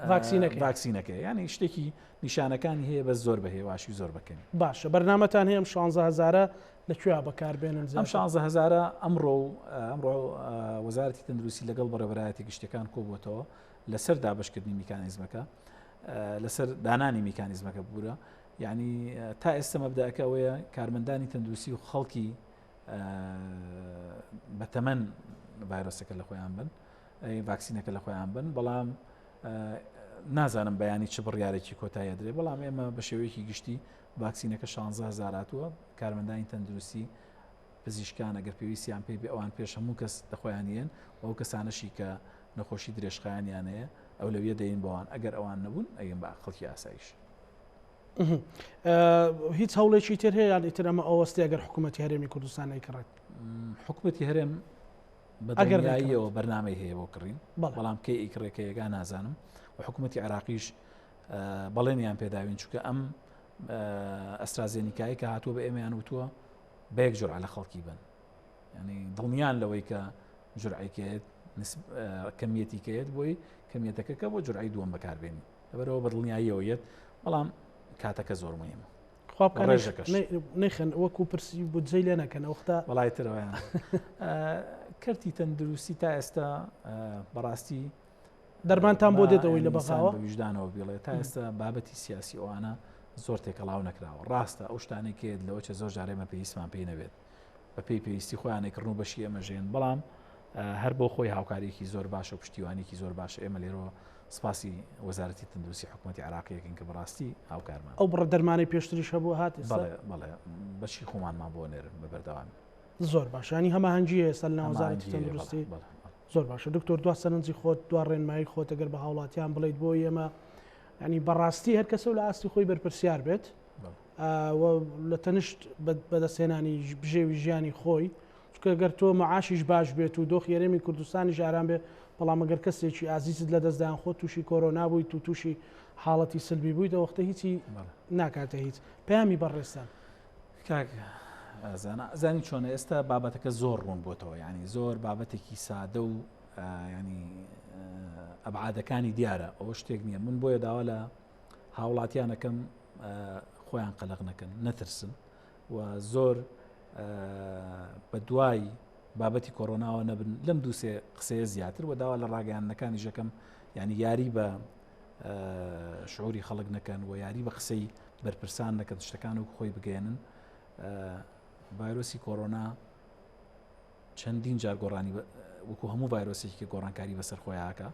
ڤاکسینەکە ینی شتێکی نیشانەکانی هەیە بە زۆر بەهێواشی زۆر بکەین.
باشە بەرنامەتان هەیە 16,000 لەکوێ بەکاربێنن
ئەم 16,000 ئەمڕۆ وەزارەتی تەندروستی لەگەڵ بەڕێوەبەرایەتی گشتەکان کۆبووەتەوە لەسەر دابشکردنی میکانیزمەکە لەسەر دانانی میکانیزمەکە بوورە یعنی تا ئێستا مەبدەکە ئەوەیە کارمەندانی تەندروستی و خەڵکی بەتەمەن ڤایرۆسەکە لە خۆیان بن ڤاکسینەکە لە خۆیان بن بەڵام نازانم بەیانی چ بڕیارێکی کۆتایە درێ بەڵام ئێمە بە شێوەیەکی گشتی ڤاکسینەکە 16,000 هاتووە کارمەندانی تەندروستی پزیشکان ئەگەر پێویستیان پێی بێ ئەوان پێش هەموو کەس دەخۆیانیان و ئەو کەسانەشی کە نەخۆشی درێژخایانیانەیە ئەو لەویە دەین بەوان ئەگەر ئەوان نەبوون ئەگەن بە خەڵکی ئاسایش
هیچ هەوڵێکی تر هەیە یان ئیتر ئەمە ئەوەستی ئەگەر حکوومەتی هەرێمی کوردستان نەیکڕێت
حکوومەتی هەرێم بەدەنیاییەوە بەرنامەی هەیە بۆ کڕین بەڵام کەی ئیکڕێکەیەگا نازانم و حکوومەتی عێراقیش بەڵێنیان پێداوین چونکە ئەم ئەسترازێنیکایی کە هاتووە بە ئێمەیان وتووە بەیەک جورعە لە خەڵکی بن ینی دڵنیان لەوەی کە جورعیکێت کەمیەتیکەیەت بۆی کەمیەتەکە کە بۆ جورعی دووەم بەکاربێنی لەبەرەوە بە دڵنیاییەوەیەت بەڵام کاتەکە زۆر مهمە
نەیخن وەکو پرسی بودجەی لێ نەکەن ئەوختا
وڵای ترەوەیان کەرتی تەندروستی تا ئێستا بەڕاستی
دەرمانتان بۆ دێتەوەی لە بەغاوە
وجدانەوە بڵێ تا ئێستا بابەتی سیاسی ئەوانە زۆر تێکەڵاو نەکراوە ڕاستە ئەو شتانێکێت لەوە چە زۆر جارێمە پێویستمان پێی نەبێت بە پێی پێویستی خۆیانێکردن و بەشی ئەمەژێن بەڵام هەر بۆ خۆی هاوکاریەکی زۆر باشە و پشتیوانێکی زۆر باشە ئێمە لێرەوە سپاسی وەزارەتی تەندروستی حکوومەتی عێراقیەکەین کە بەڕاستی هاوکارمان
ئەو بڕە دەرمانی پێشتریش هەبوو هات
بەڵێ بەشی خۆمانمان بۆ نێرن بە بەردەوامی
زۆر باشە ینی هەماهەنگی ئێستا لە وەزارەتی تەندروستی زۆر باشە دکتۆر دوا سەرنجی خۆت دوا ڕێنمایی خۆت ئەگەر بە هاوڵاتیان بڵیت بۆ ئێمە ینی بەڕاستی هەر کەسە لە ئاستی خۆی بەرپرسیار بێت لە تەنشت بەدەستێنانی بژێوی ژیانی خۆی چکە گەر تۆ مەعاشیش باش بێت و دۆخ یاریێمی کوردستانی ژاران بێ بەڵام ئەگەر کەسێکی ئازیزت لە دەستدایان خۆ تووشی کۆرۆنا بوویت و تووشی حاڵەتی سلبی بوویت وەختە هیچی ناکاتە هیچ پەیامی بەڕێستان
زانی چۆنە ئێستا بابەتەکە زۆر ڕوون بۆتەوە ینی زۆر بابەتێکی سادە و ینی ئەبعادەکانی دیارە ئەوە شتێک نییە من بۆیە داوا لە هاوڵاتیانەکەم خۆیان قەلق نەکەن نەترسن و زۆر بە دوای بابەتی کۆرۆناوە نەبن لەم دووسێ قسەیە زیاتر و داوا لە ڕاگەیاندنەکانی ژەکەم ینی یاری بە شعوری خەڵک نەکەن و یاری بە قسەی بەرپرسان نەکەن شتەکان و خۆی بگەێنن ڤایرۆسی کۆرۆنا چەندین جار گۆڕانی وەکو هەموو ڤایرۆسێکی گۆڕانکاری بەسەر خۆیاکە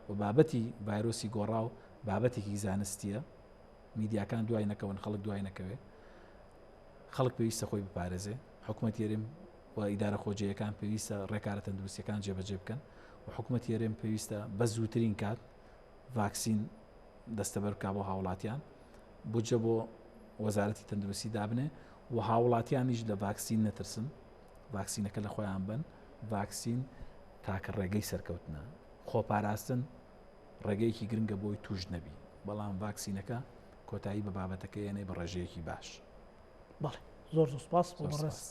و بابەتی ڤایرۆسی گۆڕا و بابەتێکی زانستیە میدیاکان دوای نەکەون خەڵک دوای نەکەوێ خەڵک پێویستە خۆی بپارێزێ حکوومەت یێرێم و ئیدارە خۆجیەکان پێویستە ڕێکارە تەندروستیەکان جێبەجێ بکەن و حکوومەت یێرێم پێویستە بە زووترین کات ڤاکسین دەستەبەر بکا بۆ هاوڵاتیان بودجە بۆ وەزارەتی تەندروستی دابنێ و هاوڵاتیانیش لە ڤاکسین نەترسن ڤاکسینەکە لە خۆیان بن ڤاکسین تاکە ڕێگەی سەرکەوتنە خۆپاراستن ڕێگەیەکی گرنگە بۆی توش نەبی بەڵام ڤاکسینەکە کۆتایی بە بابەتەکە یێنێ بە ڕێژەیەکی باش
بەڵێ زۆر سوپاس بۆ بەڕێست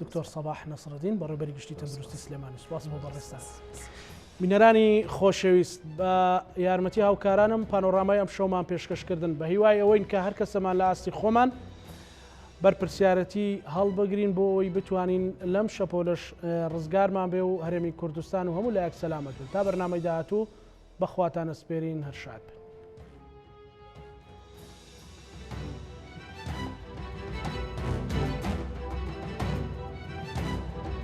دکتۆر سەباح نەسرەدین بەڕێبەری گشتی تەندروستی سلێمانی سوپاس بۆ بەڕێستان بینەرانی خۆشەویست بە یارمەتی هاوکارانم پانۆڕامای ئەم شەومان پێشکەشکردن بە هیوای ئەوەین کە هەر کەسەمان لە ئاستی خۆمان بەرپرسیارەتی هەڵبگرین بۆ ئەوەی بتوانین لەم شەپۆلەش ڕزگارمان بێ و هەرێمی کوردستان و هەموو لایەک سەلامەتن تا بەرنامەی داهاتوو بەخواتانە سپێرین هەر شاد بن.